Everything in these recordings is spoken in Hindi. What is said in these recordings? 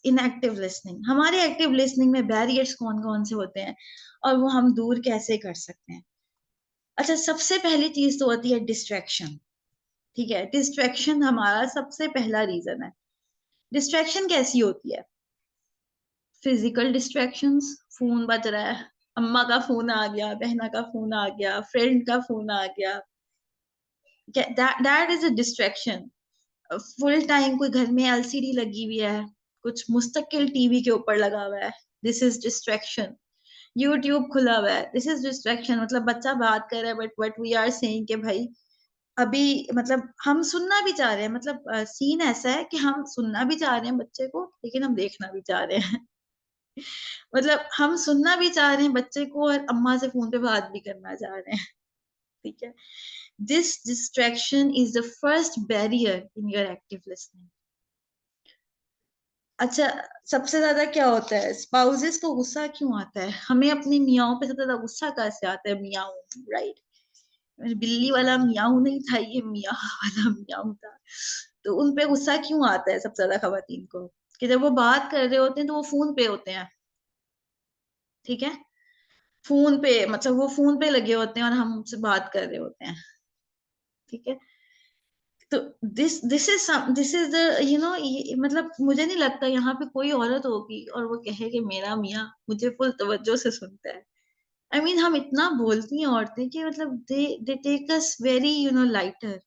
Inactive listening. हमारे एक्टिव लिसनिंग में बैरियर्स कौन कौन से होते हैं और वो हम दूर कैसे कर सकते हैं? अच्छा, सबसे पहली चीज तो होती है डिस्ट्रैक्शन। ठीक है, डिस्ट्रैक्शन हमारा सबसे पहला रीजन है। डिस्ट्रैक्शन कैसी होती है? फिजिकल डिस्ट्रैक्शंस, फोन बज रहा है, अम्मा का फोन आ गया, बहना का फोन आ गया, फ्रेंड का फोन आ गया, that is a distraction. Full time कोई घर में एलसीडी लगी हुई है, कुछ मुस्तकिल टीवी के ऊपर लगा हुआ है, दिस इज डिस्ट्रैक्शन। यूट्यूब खुला हुआ है, दिस इज डिस्ट्रैक्शन। मतलब बच्चा बात कर रहा है बट वी आर सेइंग कि भाई अभी, मतलब हम सुनना भी चाह रहे हैं, मतलब सीन ऐसा है कि हम सुनना भी चाह रहे हैं बच्चे को, लेकिन हम देखना भी चाह रहे हैं। मतलब हम सुनना भी चाह रहे हैं बच्चे को और अम्मा से फोन पे बात भी करना चाह रहे हैं। ठीक है, this distraction is the first barrier in your active listening. अच्छा, सबसे ज्यादा क्या होता है, स्पाउसेस को गुस्सा क्यों आता है? हमें अपने मियाओं पे सबसे ज्यादा गुस्सा कैसे आता है? मियाओ, राइट? बिल्ली वाला मियाऊ नहीं था, ये मियाँ वाला मियाऊ था। तो उन पे गुस्सा क्यों आता है सबसे ज्यादा खवातीन को? कि जब वो बात कर रहे होते हैं तो वो फोन पे होते हैं। ठीक है, फोन पे, मतलब वो फोन पे लगे होते हैं और हम उनसे बात कर रहे होते हैं। ठीक है, तो दिस इज द मतलब मुझे नहीं लगता यहाँ पे कोई औरत होगी और वो कहे कि मेरा मियाँ मुझे फुल तवज्जो से सुनता है। आई मीन हम इतना बोलती हैं औरतें कि मतलब they take us very lighter.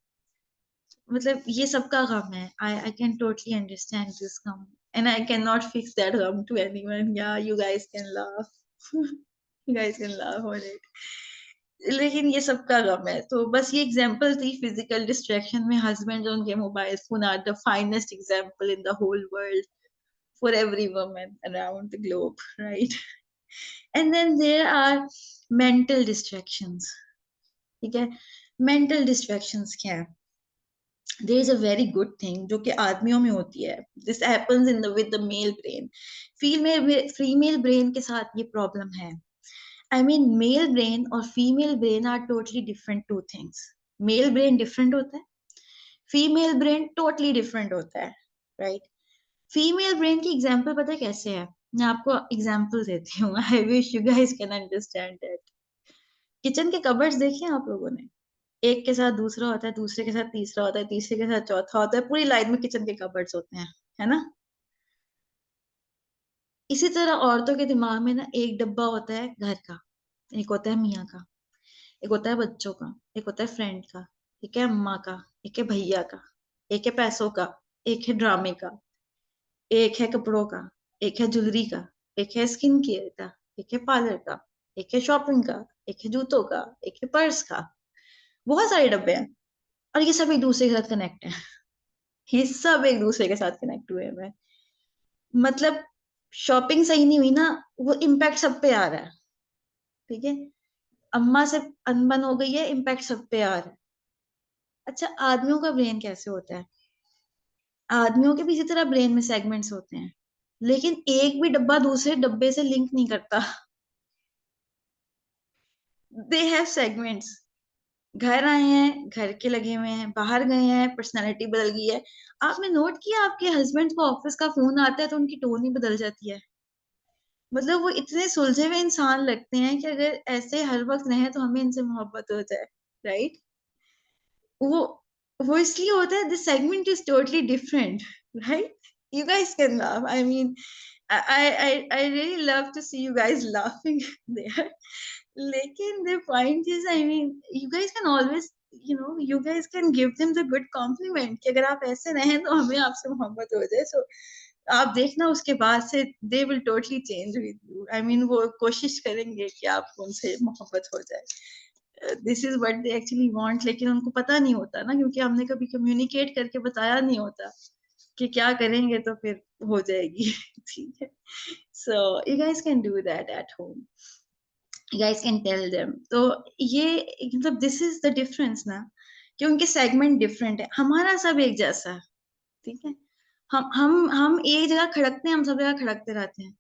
मतलब ये सबका गम है, I can totally understand this गम and I can not fix that गम टू एनीवन। या you guys can laugh, you guys can laugh on it, लेकिन ये सबका गम है। तो बस ये एग्जांपल थी फिजिकल डिस्ट्रैक्शन में। हस्बैंड और उनके mobile phone are the finest example in the whole world for every woman around the globe, right? And then there are mental distractions. ठीक है, मेंटल डिस्ट्रैक्शंस क्या है? There is a very good thing जो कि आदमियों में होती है, this happens in the with the male brain. Female brain के साथ ये प्रॉब्लम है। आई मीन मेल ब्रेन और female brain are totally different to things. Male brain different होता है, फीमेल ब्रेन टोटली डिफरेंट होता है, राइट? फीमेल ब्रेन की एग्जांपल पता है कैसे है? मैं आपको एग्जांपल देती हूँ, I wish you guys can understand that. Kitchen के कबर्ड्स देखे हैं आप लोगों ने? एक के साथ दूसरा होता है, दूसरे के साथ तीसरा होता है, तीसरे के साथ चौथा होता है, पूरी लाइन में किचन के कबर्ड्स होते हैं, है ना? इसी तरह औरतों के दिमाग में ना एक डब्बा होता है घर का, एक होता है मियाँ का, एक होता है बच्चों का, एक होता है फ्रेंड का, एक है अम्मा का, एक है भैया का, एक है पैसों का, एक है ड्रामे का, एक है कपड़ों का, एक है ज्वेलरी का, एक है स्किन केयर का, एक है पार्लर का, एक है शॉपिंग का, एक है जूतों का, एक है पर्स का। बहुत सारे डब्बे हैं और ये सब एक दूसरे के साथ कनेक्ट है। ये सब एक दूसरे के साथ कनेक्ट हुए हुए हैं। मतलब शॉपिंग सही नहीं हुई ना, वो इम्पैक्ट सब पे आ रहा है। ठीक है, अम्मा से अनबन हो गई है, इम्पैक्ट सब पे आ रहा है। अच्छा, आदमियों का ब्रेन कैसे होता है? आदमियों के भी इसी तरह ब्रेन में सेगमेंट्स होते हैं, लेकिन एक भी डब्बा दूसरे डब्बे से लिंक नहीं करता। They have segments. घर आए हैं, घर के लगे हुए हैं, बाहर गए हैं, पर्सनालिटी बदल गई है। आपने नोट किया आपके हस्बैंड को ऑफिस का फोन आता है तो उनकी टोन ही बदल जाती है? मतलब वो इतने सुलझे हुए इंसान लगते हैं कि अगर ऐसे हर वक्त रहे तो हमें इनसे मोहब्बत हो जाए, राइट? वो वो इसलिए होता है, this segment is totally different, right? You guys can laugh, I mean I really love to see you guys laughing there. लेकिन the point is, I mean, you guys can always, you guys can give them the good compliment कि अगर आप ऐसे रहें तो हमें आपसे मोहब्बत हो जाए। So आप देखना उसके बाद से they will totally change with you. I mean, वो कोशिश करेंगे कि आप उनसे मोहब्बत हो जाए। This is what they actually want, लेकिन उनको पता नहीं होता ना, क्योंकि हमने कभी कम्युनिकेट करके बताया नहीं होता कि क्या करेंगे तो फिर हो जाएगी। ठीक है, so you guys can do that at home, you guys can tell them. तो ये मतलब दिस इज द डिफरेंस ना, कि उनके सेगमेंट डिफरेंट है, हमारा सब एक जैसा है। ठीक है, हम एक जगह खड़कते हैं, हम सब जगह खड़कते रहते हैं।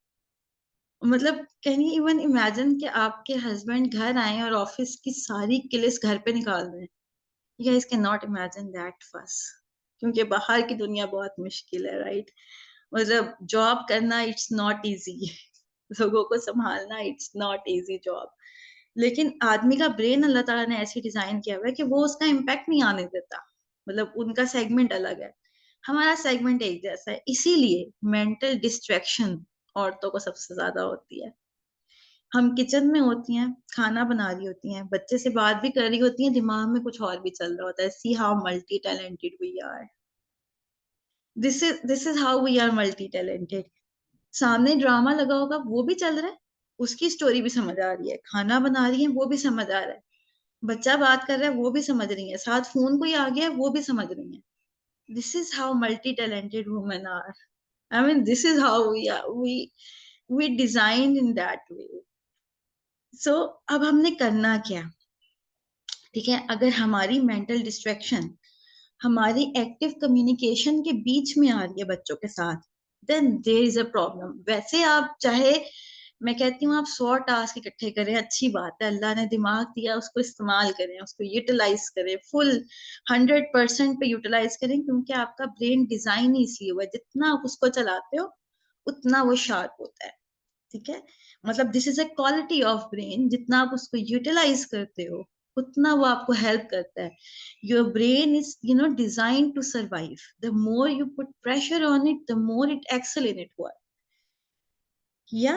मतलब कैन यू इवन इमेजिन कि आपके हस्बैंड घर आए और ऑफिस की सारी किलिस घर पे निकाल दें? You guys can not imagine that first, क्योंकि बाहर की दुनिया बहुत मुश्किल है, राइट? मतलब जॉब करना इट्स नॉट इजी, लोगों को संभालना इट्स नॉट इजी जॉब। लेकिन आदमी का ब्रेन अल्लाह ताला ने ऐसे डिजाइन किया हुआ है कि वो उसका इम्पैक्ट नहीं आने देता। मतलब उनका सेगमेंट अलग है, हमारा सेगमेंट एक जैसा है, इसीलिए मेंटल डिस्ट्रैक्शन औरतों को सबसे ज्यादा होती है। हम किचन में होती हैं, खाना बना रही होती हैं, बच्चे से बात भी कर रही होती हैं, दिमाग में कुछ और भी चल रहा होता है। See how multi talented we are. This is how we are multi talented. सामने ड्रामा लगा होगा, वो भी चल रहा है, उसकी स्टोरी भी समझ आ रही है, खाना बना रही है वो भी समझ आ रहा है, बच्चा बात कर रहा है वो भी समझ रही है, साथ फोन कोई आ गया है वो भी समझ रही है। This is how multi talented women are. I mean this is how we are, we design in that way. So अब हमने करना क्या? ठीक है, अगर हमारी मेंटल डिस्ट्रैक्शन हमारी एक्टिव कम्युनिकेशन के बीच में आ रही है बच्चों के साथ, then there is a problem. वैसे आप चाहे, मैं कहती हूँ आप 100 टास्क इकट्ठे करें, अच्छी बात है, अल्लाह ने दिमाग दिया उसको इस्तेमाल करें, उसको यूटिलाइज करें, फुल 100% पे यूटिलाइज करें, क्योंकि आपका ब्रेन डिजाइन ही इसलिए हुआ है, जितना आप उसको चलाते हो उतना वो शार्प होता है। ठीक है, मतलब this is a quality of brain, जितना आप उसको यूटिलाइज करते हो उतना वो आपको हेल्प करता है। Your brain is design to survive, the more you put pressure on it the more it excel in it work. या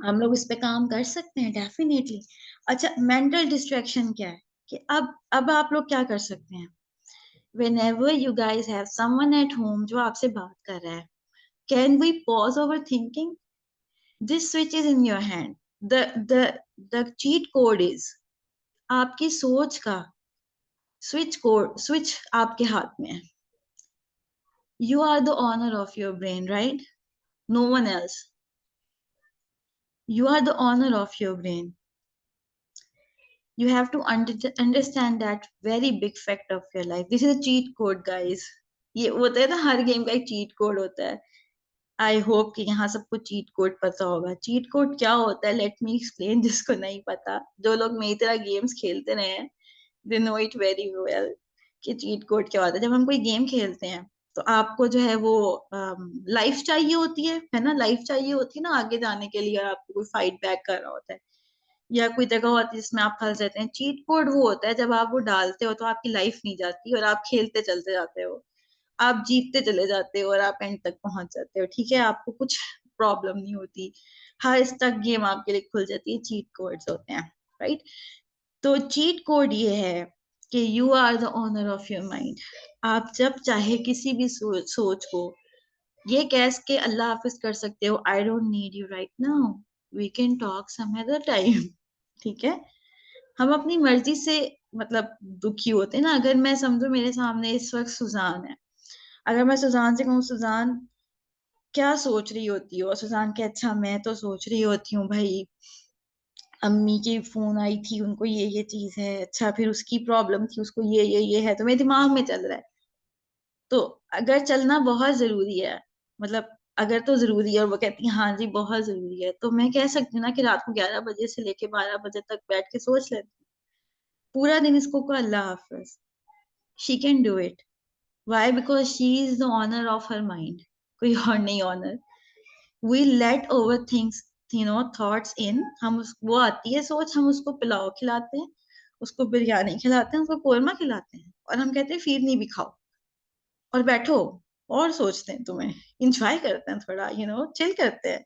हम लोग इस पे काम कर सकते हैं डेफिनेटली। अच्छा, मेंटल डिस्ट्रैक्शन क्या है? कि अब आप लोग क्या कर सकते हैं? whenever you guys have someone at home जो आपसे बात कर रहा है, can we pause over thinking? This switch is in your hand. The cheat code is आपकी सोच का स्विच आपके हाथ में है। You are the owner of your brain, right? No one else. You are the owner of your brain. You have to understand that very big fact of your life. This is a cheat code, guys. ये होता है ना, हर गेम का एक चीट कोड होता है। आई होप कि यहाँ सबको चीट कोड पता होगा। चीट कोड क्या होता है, लेट मी एक्सप्लेन, जिसको नहीं पता। जो लोग मेरी तरह गेम्स खेलते रहे हैं, they know it very well कि चीट कोड क्या होता है। जब हम कोई गेम खेलते हैं तो आपको जो है वो लाइफ चाहिए होती है ना, लाइफ चाहिए होती है ना आगे जाने के लिए, और आपको कोई फाइट बैक कर रहा होता है, या कोई जगह होती है जिसमें आप फंस जाते हैं। चीट कोड वो होता है जब आप वो डालते हो तो आपकी लाइफ नहीं जाती और आप खेलते चलते जाते हो, आप जीतते चले जाते हो और आप एंड तक पहुंच जाते हो। ठीक है, आपको कुछ प्रॉब्लम नहीं होती, हर तक गेम आपके लिए खुल जाती है। चीट कोड्स होते हैं, राइट? तो चीट कोड ये है कि you are the owner of your mind. आप जब चाहे किसी भी सोच को ये कह के अल्लाह हाफिज कर सकते हो, I don't need you right now, we can talk some other time. ठीक है, हम अपनी मर्जी से मतलब दुखी होते हैं ना। अगर मैं समझो मेरे सामने इस वक्त सुजान है, अगर मैं सुजान से कहूँ, सुजान क्या सोच रही होती हो? सुजान के अच्छा मैं तो सोच रही होती हूँ भाई, अम्मी की फोन आई थी, उनको ये चीज है, अच्छा फिर उसकी प्रॉब्लम थी, उसको ये है, तो मेरे दिमाग में चल रहा है। तो अगर चलना बहुत जरूरी है, मतलब अगर तो जरूरी है और वो कहती है हाँ जी बहुत जरूरी है, तो मैं कह सकती हूँ ना कि रात को 11 बजे से लेके 12 बजे तक बैठ के सोच लेती हूँ, पूरा दिन इसको को अल्लाह हाफिज। She can do it. Why? Because she is the owner of her mind, कोई और नहीं owner. We let over things, thoughts in, वो आती है सोच, हम उसको पुलाव खिलाते हैं, उसको बिरयानी खिलाते हैं, उसको कोरमा खिलाते हैं, और हम कहते हैं फिरनी भी खाओ और बैठो और सोचते हैं, तुम्हें इंजॉय करते हैं, थोड़ा चिल करते हैं।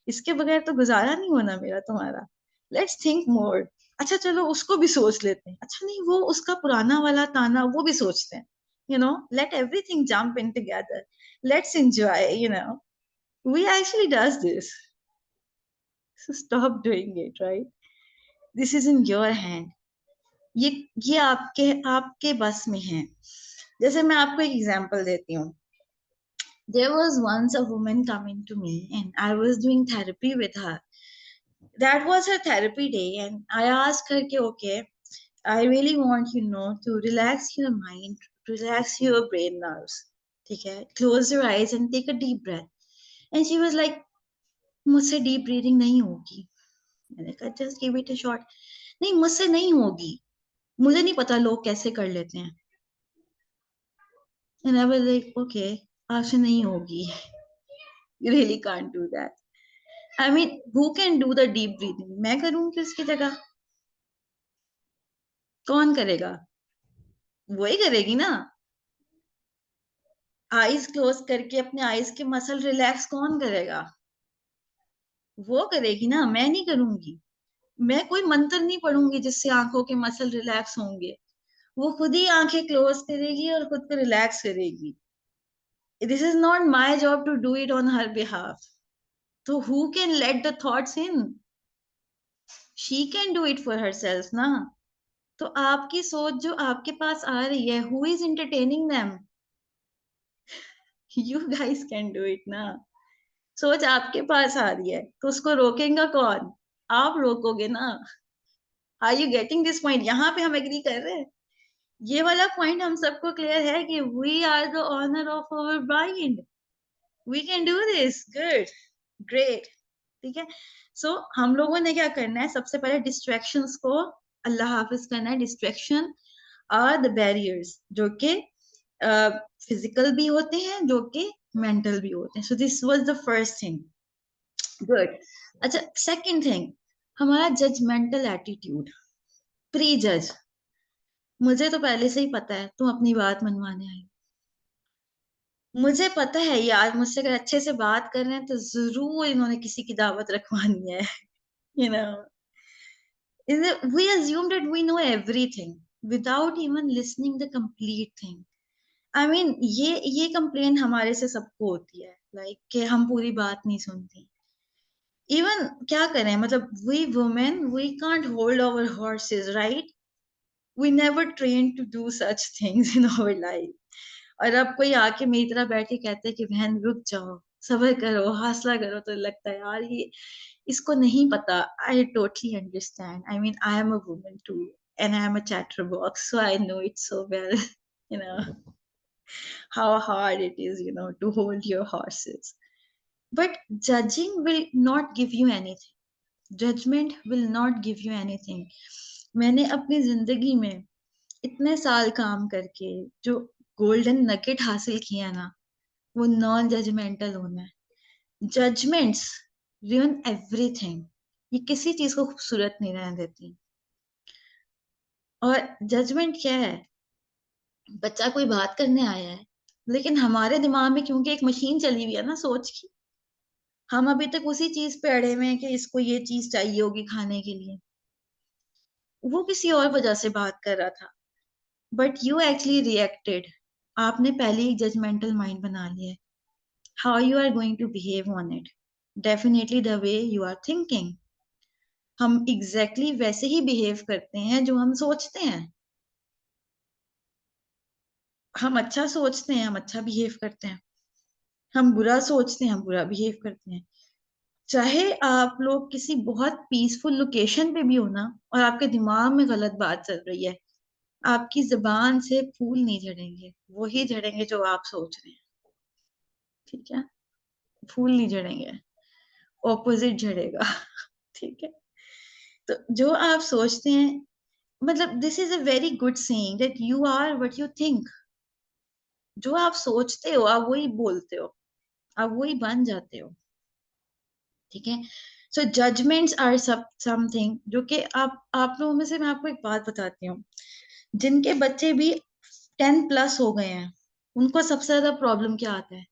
इसके बगैर तो गुजारा नहीं होना मेरा तुम्हारा। Let's think more. अच्छा चलो उसको भी सोच लेते हैं, अच्छा नहीं वो उसका पुराना वाला ताना वो भी सोचते हैं। Late everything jump in together, let's enjoy. we actually does this, so stop doing it, right? This is in your hand. ये ये आपके आपके बस में है। जैसे मैं आपको एक एग्जांपल देती हूँ। There was once a woman coming to me and I was doing therapy with her. That was her therapy day and I asked her कि okay, I really want to relax your mind, relax your brain nerves. ठीक है, close your eyes and take a deep breath. And she was like, मुझसे डीप ब्रीदिंग नहीं होगी। मैंने कहा just give it a shot. नहीं मुझसे नहीं होगी, मुझे नहीं पता लोग कैसे कर लेते हैं। And I was like okay, आपसे नहीं होगी. You really can't do that. I mean, who can do the deep breathing? मैं करूंगी उसकी जगह. कौन करेगा? वही करेगी ना. आईज क्लोज करके अपने आईज के मसल रिलैक्स कौन करेगा? वो करेगी ना, मैं नहीं करूंगी. मैं कोई मंत्र नहीं पढ़ूंगी जिससे आंखों के मसल रिलैक्स होंगे. वो खुद ही आंखें क्लोज करेगी और खुद को रिलैक्स करेगी. This is not my job to do it on her behalf. तो who can let the thoughts in? She can do it for herself ना. तो आपकी सोच जो आपके पास आ रही है, who is entertaining them? You guys can do it ना. सोच आपके पास आ रही है तो उसको रोकेगा कौन? आप रोकोगे ना. Are you getting this point? यहाँ पे हम एग्री कर रहे हैं. ये वाला पॉइंट हम सबको क्लियर है कि we are the owner of our mind. We can do this. Good. Great. ठीक है. सो हम लोगों ने क्या करना है, सबसे पहले डिस्ट्रैक्शंस को अल्लाह हाफिज करना है. डिस्ट्रैक्शन आर द बैरियर्स जो कि फिजिकल भी होते हैं, जो कि मेंटल भी होते हैं. So this was the first thing. Good. अच्छा, सेकंड थिंग, हमारा जजमेंटल एटीट्यूड. प्री जज. मुझे तो पहले से ही पता है तुम अपनी बात मनवाने आई. मुझे पता है यार, मुझसे अगर अच्छे से बात कर रहे हैं तो जरूर इन्होंने किसी की दावत रखवानी है. you know we assume that we know everything without even listening the complete thing. I mean, ये कंप्लेन हमारे से सबको होती है, लाइक कि हम पूरी बात नहीं सुनती. इवन क्या करें, मतलब we women we can't hold our horses, right? We never train to do such things in our life. और अब कोई आके मेरी तरह बैठ के कहते हैं कि बहन रुक जाओ, सबर करो, हौसला करो, तो लगता है यार ये इसको नहीं पता. I totally understand. I mean, I am a woman too and I am a chatterbox, so I know it so well. you know how hard it is, to hold your horses. But judging will not give you anything. Judgment will not give you anything. मैंने अपनी जिंदगी में इतने साल काम करके जो गोल्डन नगेट हासिल किया ना, वो नॉन जजमेंटल होना है. Judgments ruin everything. ये किसी चीज को खूबसूरत नहीं रहने देती. और जजमेंट क्या है? बच्चा कोई बात करने आया है, लेकिन हमारे दिमाग में क्योंकि एक मशीन चली हुई है ना सोच की, हम अभी तक उसी चीज पे अड़े हुए हैं कि इसको ये चीज चाहिए होगी खाने के लिए. वो किसी और वजह से बात कर रहा था, बट यू एक्चुअली रिएक्टेड. आपने पहले ही जजमेंटल माइंड बना लिया है. How you are going to behave on it? Definitely the way you are thinking. हम एग्जैक्टली वैसे ही बिहेव करते हैं जो हम सोचते हैं. हम अच्छा सोचते हैं, हम अच्छा बिहेव करते हैं. हम बुरा सोचते हैं, हम बुरा बिहेव करते हैं. चाहे आप लोग किसी बहुत पीसफुल लोकेशन पे भी हो ना, और आपके दिमाग में गलत बात चल रही है, आपकी जबान से फूल नहीं झड़ेंगे. वही झड़ेंगे जो आप सोच रहे हैं. ठीक है. फूल नहीं झड़ेंगे, ऑपोजिट झड़ेगा. ठीक है. तो जो आप सोचते हैं, मतलब this is a very good saying that you are what you think. जो आप सोचते हो आप वही बोलते हो, आप वही बन जाते हो. ठीक है. सो जजमेंट्स आर समथिंग जो कि आप लोगों में से मैं आपको एक बात बताती हूँ. जिनके बच्चे भी 10+ हो गए हैं, उनको सबसे ज्यादा प्रॉब्लम क्या आता है?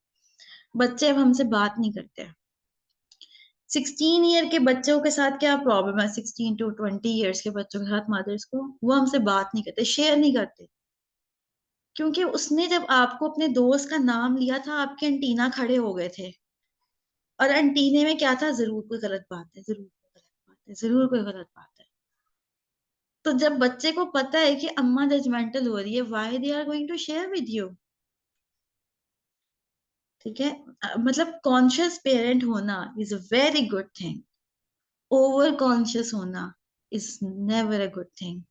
बच्चे अब हमसे बात नहीं करते. 16 ईयर के बच्चों के साथ क्या प्रॉब्लम है? 16 to 20 ईयर्स के बच्चों के साथ मदर्स को, वो हमसे बात नहीं करते, शेयर नहीं करते. क्योंकि उसने जब आपको अपने दोस्त का नाम लिया था, आपके एंटीना खड़े हो गए थे. और एंटीने में क्या था? जरूर कोई गलत बात है, जरूर कोई गलत बात है, जरूर कोई गलत बात है. तो जब बच्चे को पता है कि अम्मा जजमेंटल हो रही है, why they are going to share with you? ठीक है. मतलब कॉन्शियस पेरेंट होना is a very good thing. Over conscious होना is never a good thing.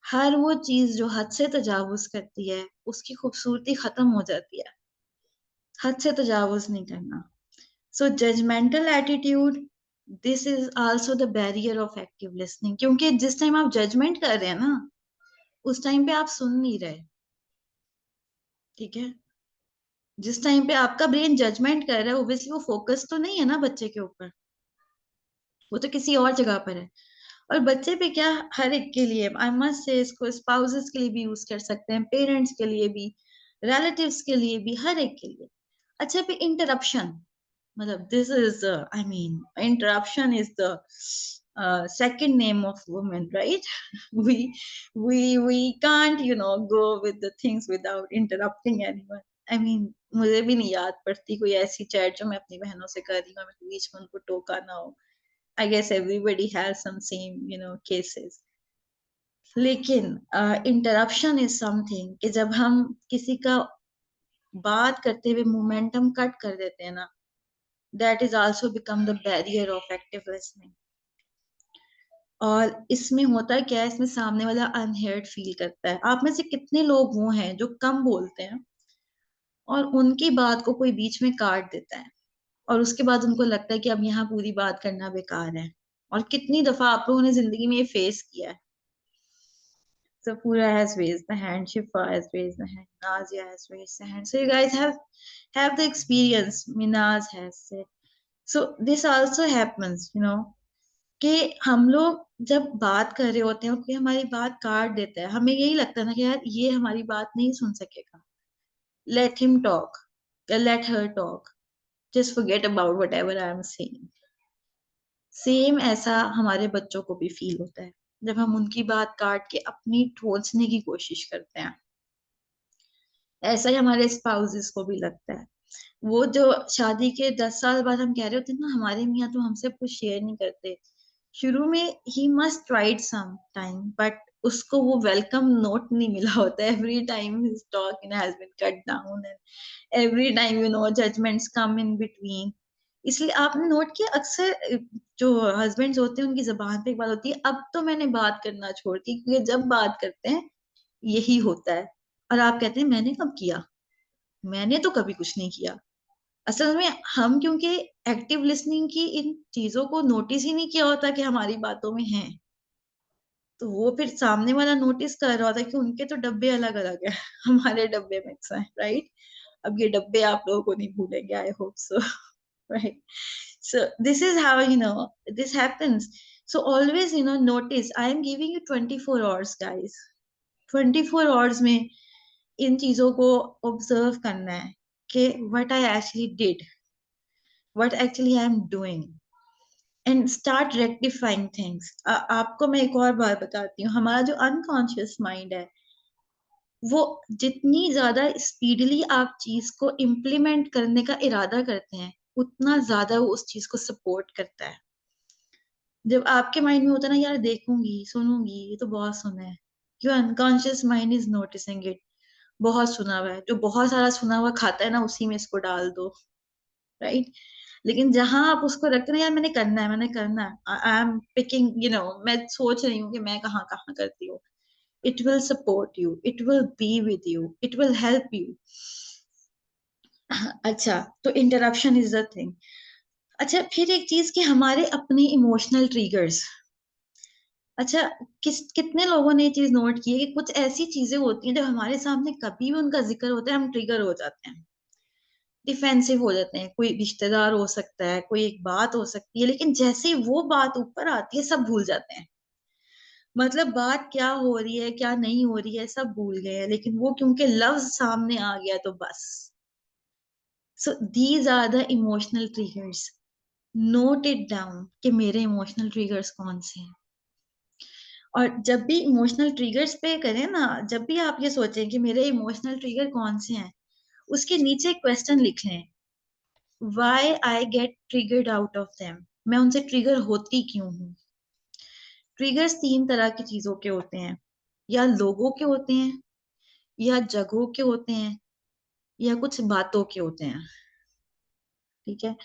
हर वो चीज जो हद से तजावुज करती है, उसकी खूबसूरती खत्म हो जाती है. हद से तजावुज नहीं करना. So judgemental attitude, this is also the barrier of active listening. क्योंकि जिस टाइम आप जजमेंट कर रहे हैं ना, उस टाइम पे आप सुन नहीं रहे. ठीक है. जिस टाइम पे आपका ब्रेन जजमेंट कर रहा है, ओब्वियसली वो फोकस तो नहीं है ना बच्चे के ऊपर, वो तो किसी और जगह पर है। और बच्चे पे क्या, हर एक के लिए, आई मस्ट से, इसको स्पाउसेस के लिए भी यूज कर सकते हैं, पेरेंट्स के लिए भी, रिलेटिव्स के लिए भी, हर एक के लिए। अच्छा, पे इंटरप्शन, मतलब this is, I mean, interruption is the second name of woman, right? we we can't, go with the things without interrupting anyone. I mean, मुझे भी नहीं याद पड़ती कोई ऐसी चैट जो मैं अपनी बहनों से कर रही हूँ, मैं बीच में उनको टोका ना हो। I guess everybody has some same, cases. लेकिन इंटरप्शन इज समथिंग कि जब हम किसी का बात करते हुए मोमेंटम कट कर देते हैं ना, that is also become the barrier of active listening. और इसमें होता है क्या है, इसमें सामने वाला अनहर्ड फील करता है। आप में से कितने लोग वो हैं जो कम बोलते हैं और उनकी बात को कोई बीच में काट देता है, और उसके बाद उनको लगता है कि अब यहाँ पूरी बात करना बेकार है। और कितनी दफा आप लोगों ने जिंदगी में ये फेस किया है। Sapura has raised the hand, Shifa has raised the hand, Nazia has raised the hand. So you guys have the experience. Minaz has said. So this also happens, कि हम लोग जब बात कर रहे होते हैं और कोई हमारी बात काट देता है, हमें यही लगता है ना कि यार ये हमारी बात नहीं सुन सकेगा, let him talk, let her talk, just forget about whatever I am saying. Same ऐसा हमारे बच्चों को भी फील होता है जब हम उनकी बात काट के अपनी ठोंसने की कोशिश करते हैं। ऐसा ही हमारे स्पाउसेस को भी लगता है। वो जो शादी के 10 साल बाद हम कह रहे होते हैं ना, हमारे मियाँ तो हमसे कुछ शेयर नहीं करते। शुरू में ही must tried some time, but उसको वो वेलकम नोट नहीं मिला होता। Every time his talk has been cut down, and every time judgments come in between. इसलिए आपने नोट किया, अक्सर जो हस्बैंड्स होते हैं उनकी जबान पे एक बात होती है, अब तो मैंने बात करना छोड़ दी, क्योंकि जब बात करते हैं यही होता है। और आप कहते हैं मैंने कब किया, मैंने तो कभी कुछ नहीं किया। असल में हम क्योंकि एक्टिव लिसनिंग की इन चीजों को नोटिस ही नहीं किया होता कि हमारी बातों में है, तो वो फिर सामने वाला नोटिस कर रहा होता है कि उनके तो डब्बे अलग अलग है, हमारे डब्बे मिक्स हैं, राइट? अब ये डब्बे आप लोगों को नहीं भूलेंगे, I hope so, right? So this is how this happens. So always notice, I am giving you 24 hours, guys. 24 hours में इन चीजों को ऑब्जर्व करना है कि what I actually did, what actually I am doing, and start rectifying things. आपको मैं एक और बात बताती हूँ, हमारा जो अनकॉन्शियस माइंड है, वो जितनी ज्यादा स्पीडली आप चीज को इम्प्लीमेंट करने का इरादा करते हैं, उतना ज्यादा वो उस चीज को सपोर्ट करता है। जब आपके माइंड में होता है ना, यार देखूंगी सुनूंगी, ये तो बहुत सुना है, your unconscious mind is noticing it, बहुत सुना हुआ है, जो बहुत सारा सुना हुआ खाता है ना, उसी में इसको डाल दो, राइट? लेकिन जहां आप उसको रखते हैं ना, यार मैंने करना है, मैंने करना है, आई एम पिकिंग, मैं सोच रही हूँ कि मैं कहाँ कहाँ करती हूँ, it will support you, it will be with you, it will help you. अच्छा, तो इंटरप्शन इज द थिंग। अच्छा, फिर एक चीज कि हमारे अपने इमोशनल ट्रिगर्स। अच्छा, कितने लोगों ने ये चीज नोट की है कि कुछ ऐसी चीजें होती हैं जब हमारे सामने कभी भी उनका जिक्र होता है, हम ट्रिगर हो जाते हैं, डिफेंसिव हो जाते हैं। कोई रिश्तेदार हो सकता है, कोई एक बात हो सकती है, लेकिन जैसे ही वो बात ऊपर आती है सब भूल जाते हैं। मतलब बात क्या हो रही है क्या नहीं हो रही है सब भूल गए हैं, लेकिन वो क्योंकि लफ्ज सामने आ गया तो बस। So these are the emotional triggers. Note it down कि मेरे इमोशनल ट्रिगर्स कौन से हैं। और जब भी इमोशनल ट्रिगर्स पे करें ना, जब भी आप ये सोचें कि मेरे इमोशनल ट्रिगर कौन से हैं, उसके नीचे क्वेश्चन लिख लें, why I get triggered out of them, मैं उनसे ट्रिगर होती क्यों हूँ। ट्रिगर्स 3 तरह की चीजों के होते हैं, या लोगों के होते हैं, या जगहों के होते हैं, या कुछ बातों के होते हैं। ठीक है?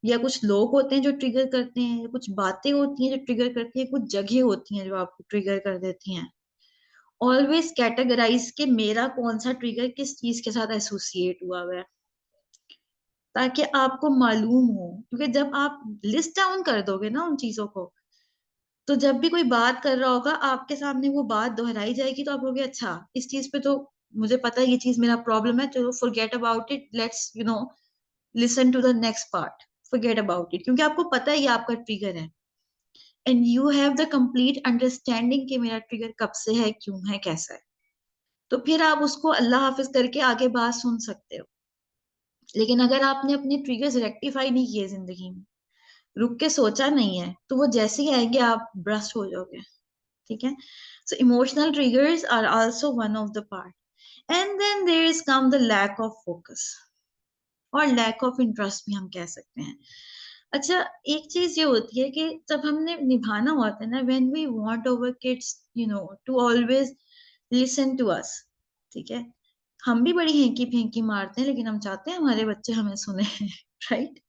या कुछ लोग होते हैं जो ट्रिगर करते हैं, या कुछ बातें होती हैं जो ट्रिगर करती हैं, कुछ जगह होती हैं जो आपको ट्रिगर कर देती हैं। ऑलवेज कैटेगराइज के मेरा कौन सा ट्रिगर किस चीज के साथ एसोसिएट हुआ हुआ है, ताकि आपको मालूम हो। क्योंकि जब आप लिस्ट डाउन कर दोगे ना उन चीजों को, तो जब भी कोई बात कर रहा होगा आपके सामने, वो बात दोहराई जाएगी तो आप कहोगे अच्छा इस चीज पे तो मुझे पता है ये चीज मेरा प्रॉब्लम है, चलो forget about it, let's listen to the next part, forget about it, क्योंकि आपको पता है ये आपका ट्रिगर है and you have the complete understanding कि मेरा ट्रिगर कब से है, क्यों है, कैसा है। तो फिर आप उसको अल्लाह हाफिज करके आगे बात सुन सकते हो। लेकिन अगर आपने अपने ट्रिगर्स रेक्टिफाई नहीं किए जिंदगी में, रुक के सोचा नहीं है, तो वो जैसे ही आएंगे आप ब्रस्ट हो जाओगे। ठीक है। So emotional triggers are also one of the part. And then there is come the lack of focus और लैक ऑफ इंटरेस्ट भी हम कह सकते हैं। अच्छा, एक चीज ये होती है कि जब हमने निभाना होता है ना, when we want our kids to always listen to us, ठीक है, हम भी बड़ी हेंकी फेंकी मारते हैं, लेकिन हम चाहते हैं हमारे बच्चे हमें सुने। राइट।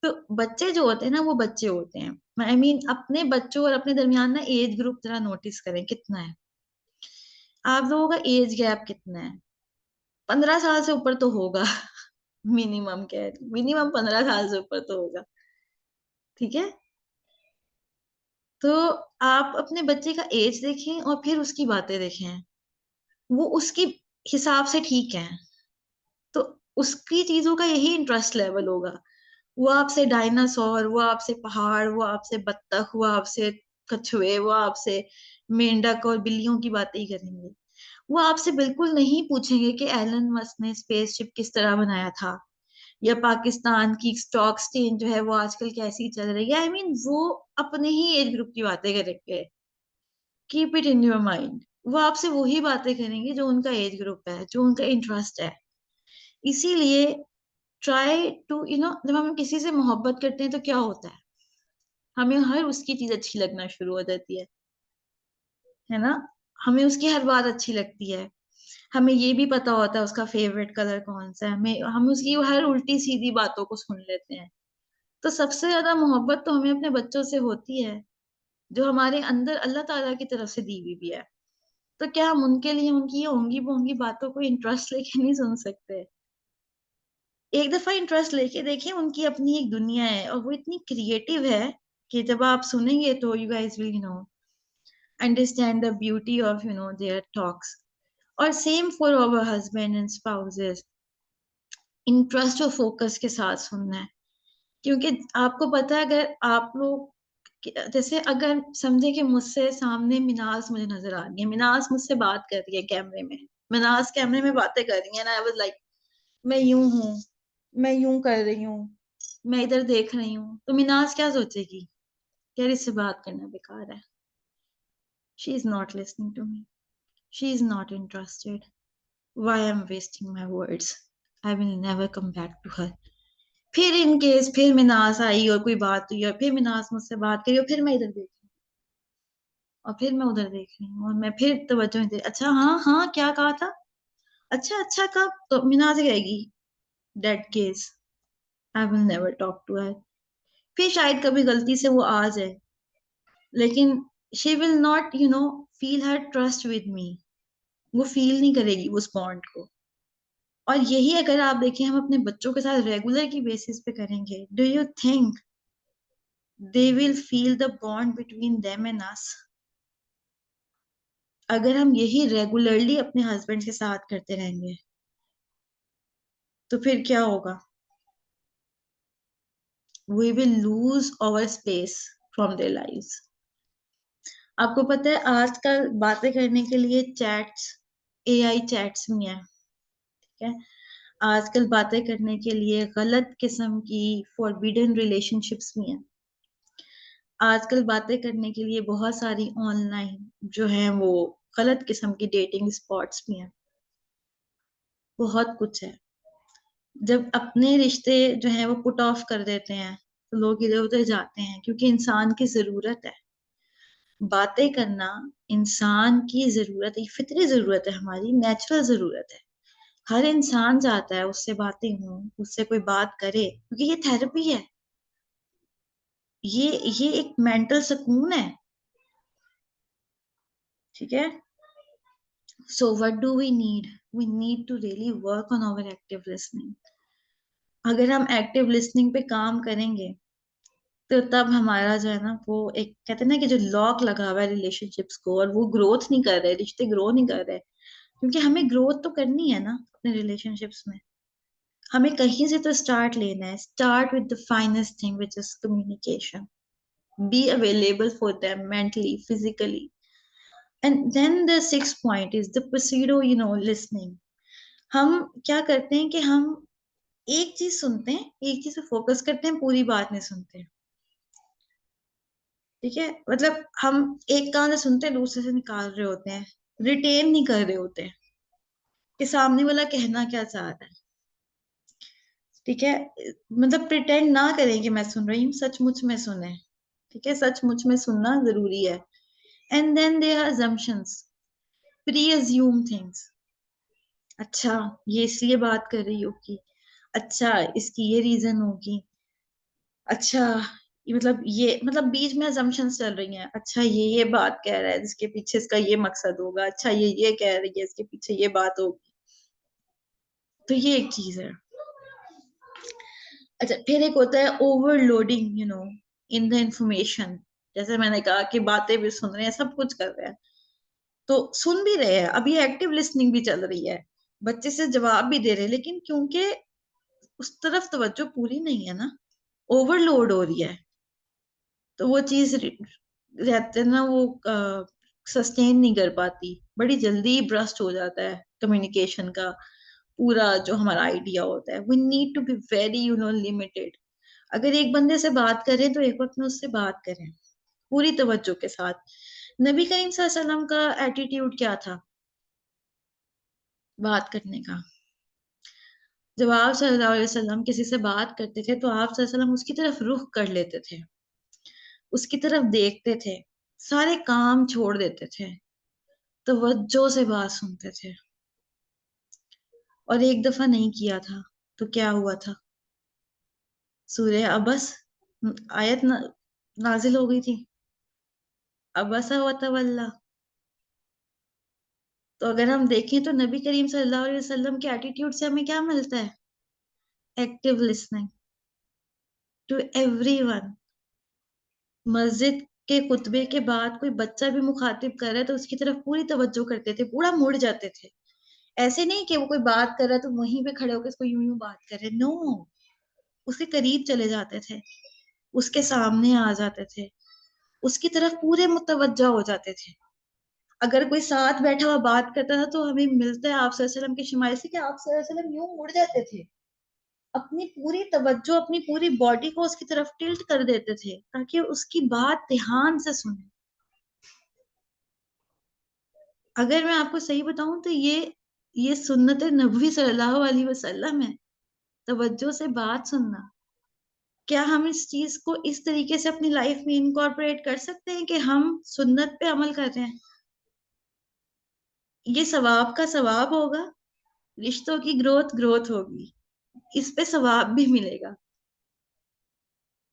तो बच्चे जो होते हैं ना, वो बच्चे होते हैं। आई मीन अपने बच्चों और अपने दरमियान ना एज ग्रुप जरा नोटिस करें कितना है। आप लोगों का एज गैप कितना है? 15 साल से ऊपर तो होगा। मिनिमम कह रही, मिनिमम 15 साल से ऊपर तो होगा। ठीक है। तो आप अपने बच्चे का एज देखें और फिर उसकी बातें देखें, वो उसकी हिसाब से ठीक है। तो उसकी चीजों का यही इंटरेस्ट लेवल होगा। वो आपसे डायनासोर, वो आपसे पहाड़, वो आपसे बत्तख, वो आपसे कछुए, वो आपसे मेंढक और बिल्लियों की बातें ही करेंगे। वो आपसे बिल्कुल नहीं पूछेंगे कि एलन मस्क ने स्पेसशिप किस तरह बनाया था, या पाकिस्तान की स्टॉक एक्सचेंज जो है वो आजकल कैसी चल रही है। आई मीन वो अपने ही एज ग्रुप की बातें करेंगे। Keep it in your mind. वो आपसे वही बातें करेंगे जो उनका एज ग्रुप है, जो उनका इंटरेस्ट है। इसीलिए ट्राई टू जब हम किसी से मोहब्बत करते हैं तो क्या होता है, हमें हर उसकी चीज अच्छी लगना शुरू हो जाती है ना। हमें उसकी हर बात अच्छी लगती है। हमें ये भी पता होता है उसका फेवरेट कलर कौन सा है, हमें हम उसकी हर उल्टी सीधी बातों को सुन लेते हैं। तो सबसे ज्यादा मोहब्बत तो हमें अपने बच्चों से होती है, जो हमारे अंदर अल्लाह ताला की तरफ से दी हुई भी है। तो क्या हम उनके लिए उनकी ये ओंगी बोंगी बातों को इंटरेस्ट लेके नहीं सुन सकते? एक दफा इंटरेस्ट लेके देखिए, उनकी अपनी एक दुनिया है और वो इतनी क्रिएटिव है कि जब आप सुनेंगे तो you guys will understand the beauty of their talks. और same for our husband and spouses, interest और फोकस के साथ सुनना है। क्योंकि आपको पता है, अगर आप लोग जैसे अगर समझे कि मुझसे सामने मिनाज मुझे नजर आ रही है, मिनाज मुझसे बात कर रही है कैमरे में, मिनाज कैमरे में बातें कर रही है ना, आई वाज लाइक मैं यूं हूँ, मैं यूं कर रही हूँ, मैं इधर देख रही हूँ, तो मिनाज क्या सोचेगी? यार इससे बात करना बेकार है, she is not listening to me, she is not interested, why I am wasting my words, I will never come back to her. फिर इन केस फिर मिनाज आई और कोई बात हुई और फिर मिनाज मुझसे बात करी और फिर मैं इधर देख रही हूँ और फिर मैं उधर देख रही हूँ और मैं फिर तवज्जो नहीं दे, अच्छा हाँ हाँ क्या कहा था, अच्छा अच्छा कब, तो मिनाज कहेगी dead case, I will never talk to her. फिर शायद कभी गलती से वो आ जाए, लेकिन she will not feel her trust with me, वो फील नहीं करेगी उस बॉन्ड को। और यही अगर आप देखें हम अपने बच्चों के साथ रेगुलर की बेसिस पे करेंगे, do you think they will feel the bond between them and us? अगर हम यही रेगुलरली अपने हस्बैंड के साथ करते रहेंगे तो फिर क्या होगा? We will lose our space from their lives. आपको पता है आजकल बातें करने के लिए चैट्स, एआई चैट्स भी हैं। ठीक है। आजकल बातें करने के लिए गलत किस्म की फॉरबिडन रिलेशनशिप्स भी हैं। आजकल बातें करने के लिए बहुत सारी ऑनलाइन जो है वो गलत किस्म की डेटिंग स्पॉट्स भी हैं। बहुत कुछ है। जब अपने रिश्ते जो है वो पुट ऑफ कर देते हैं तो लोग इधर उधर जाते हैं, क्योंकि इंसान की जरूरत है बातें करना। इंसान की जरूरत है, फितरी जरूरत है, हमारी नेचुरल जरूरत है। हर इंसान चाहता है उससे बातें हों, उससे कोई बात करे, क्योंकि ये थेरेपी है। ये ये एक मेंटल सुकून है। ठीक है। So what do we need to really work on our active listening. अगर हम एक्टिव लिसनिंग पे काम करेंगे तो तब हमारा जो है ना वो एक कहते हैं ना कि जो लॉक लगा हुआ है रिलेशनशिप्स को, और वो ग्रोथ नहीं कर रहे, रिश्ते ग्रो नहीं कर रहे, क्योंकि हमें ग्रोथ तो करनी है ना अपने रिलेशनशिप्स में। हमें कहीं से तो स्टार्ट लेना है। Start with the finest thing which is communication. Be available for them mentally, physically. And then the six point is the प्रोसीडो, लिसनिंग। हम क्या करते हैं कि हम एक चीज सुनते हैं, एक चीज पे फोकस करते हैं, पूरी बात नहीं सुनते हैं। ठीक है, मतलब हम एक कान से सुनते हैं, दूसरे से निकाल रहे होते हैं, रिटेन नहीं कर रहे होते हैं कि सामने वाला कहना क्या चाह रहा है। ठीक है, मतलब प्रिटेंड ना करें कि मैं सुन रही हूँ, सचमुच में सुने। ठीक है, सचमुच में सुनना जरूरी है। And then there are assumptions, pre assume things. अच्छा, ये इसलिए बात कर रही होगी, अच्छा इसकी ये रीजन होगी, अच्छा मतलब बीच में assumptions चल रही हैं। अच्छा ये बात कह रहा है जिसके पीछे इसका ये मकसद होगा, अच्छा ये कह रही है इसके पीछे ये बात होगी। तो ये एक चीज है। अच्छा, फिर एक होता है ओवरलोडिंग, इन द इंफॉर्मेशन। जैसे मैंने कहा कि बातें भी सुन रहे हैं, सब कुछ कर रहे हैं, तो सुन भी रहे हैं, अभी एक्टिव लिसनिंग भी चल रही है, बच्चे से जवाब भी दे रहे हैं, लेकिन क्योंकि उस तरफ तवज्जो पूरी नहीं है ना, ओवरलोड हो रही है, तो वो चीज रहते ना, वो सस्टेन नहीं कर पाती, बड़ी जल्दी ब्रस्ट हो जाता है कम्युनिकेशन का पूरा जो हमारा आइडिया होता है। We need to be very limited. अगर एक बंदे से बात करें तो एक वक्त में उससे बात करें पूरी तवज्जो के साथ। नबी करीम सल्लल्लाहु अलैहि वसल्लम का एटीट्यूड क्या था बात करने का? जब आप सल्लल्लाहु अलैहि वसल्लम किसी से बात करते थे तो आप सल्लल्लाहु अलैहि वसल्लम उसकी तरफ रुख कर लेते थे, उसकी तरफ देखते थे, सारे काम छोड़ देते थे, तवज्जो से बात सुनते थे। और एक दफा नहीं किया था तो क्या हुआ था? सूरह अबस आयत नाजिल हो गई थी, अबसा व तवल्ला। तो अगर हम देखें तो नबी करीम सल्लल्लाहु अलैहि वसल्लम के एटीट्यूड से हमें क्या मिलता है? Active listening to everyone. मस्जिद के खुतबे के बाद कोई बच्चा भी मुखातिब कर रहा है तो उसकी तरफ पूरी तवज्जो करते थे, पूरा मुड़ जाते थे। ऐसे नहीं कि वो कोई बात कर रहा है तो वहीं पे खड़े होकर उसको यूं यूं बात करे, नो, उसके करीब चले जाते थे, उसके सामने आ जाते थे, उसकी तरफ पूरे मुतवज्जा हो जाते थे। अगर कोई साथ बैठा हुआ बात करता था तो हमें मिलता है आप सल्लल्लाहु अलैहि वसल्लम की शमाइल से कि आप सल्लल्लाहु अलैहि वसल्लम यूं मुड़ जाते थे, अपनी पूरी तवज्जो, अपनी पूरी बॉडी को उसकी तरफ टिल्ट कर देते थे ताकि उसकी बात ध्यान से सुने। अगर मैं आपको सही बताऊं तो ये सुन्नत नबवी सल्लल्लाहु अलैहि वसल्लम है, तवज्जो से बात सुनना। क्या हम इस चीज को इस तरीके से अपनी लाइफ में इनकॉर्पोरेट कर सकते हैं कि हम सुन्नत पे अमल कर रहे हैं? ये सवाब का सवाब होगा, रिश्तों की ग्रोथ ग्रोथ होगी, इस पे सवाब भी मिलेगा।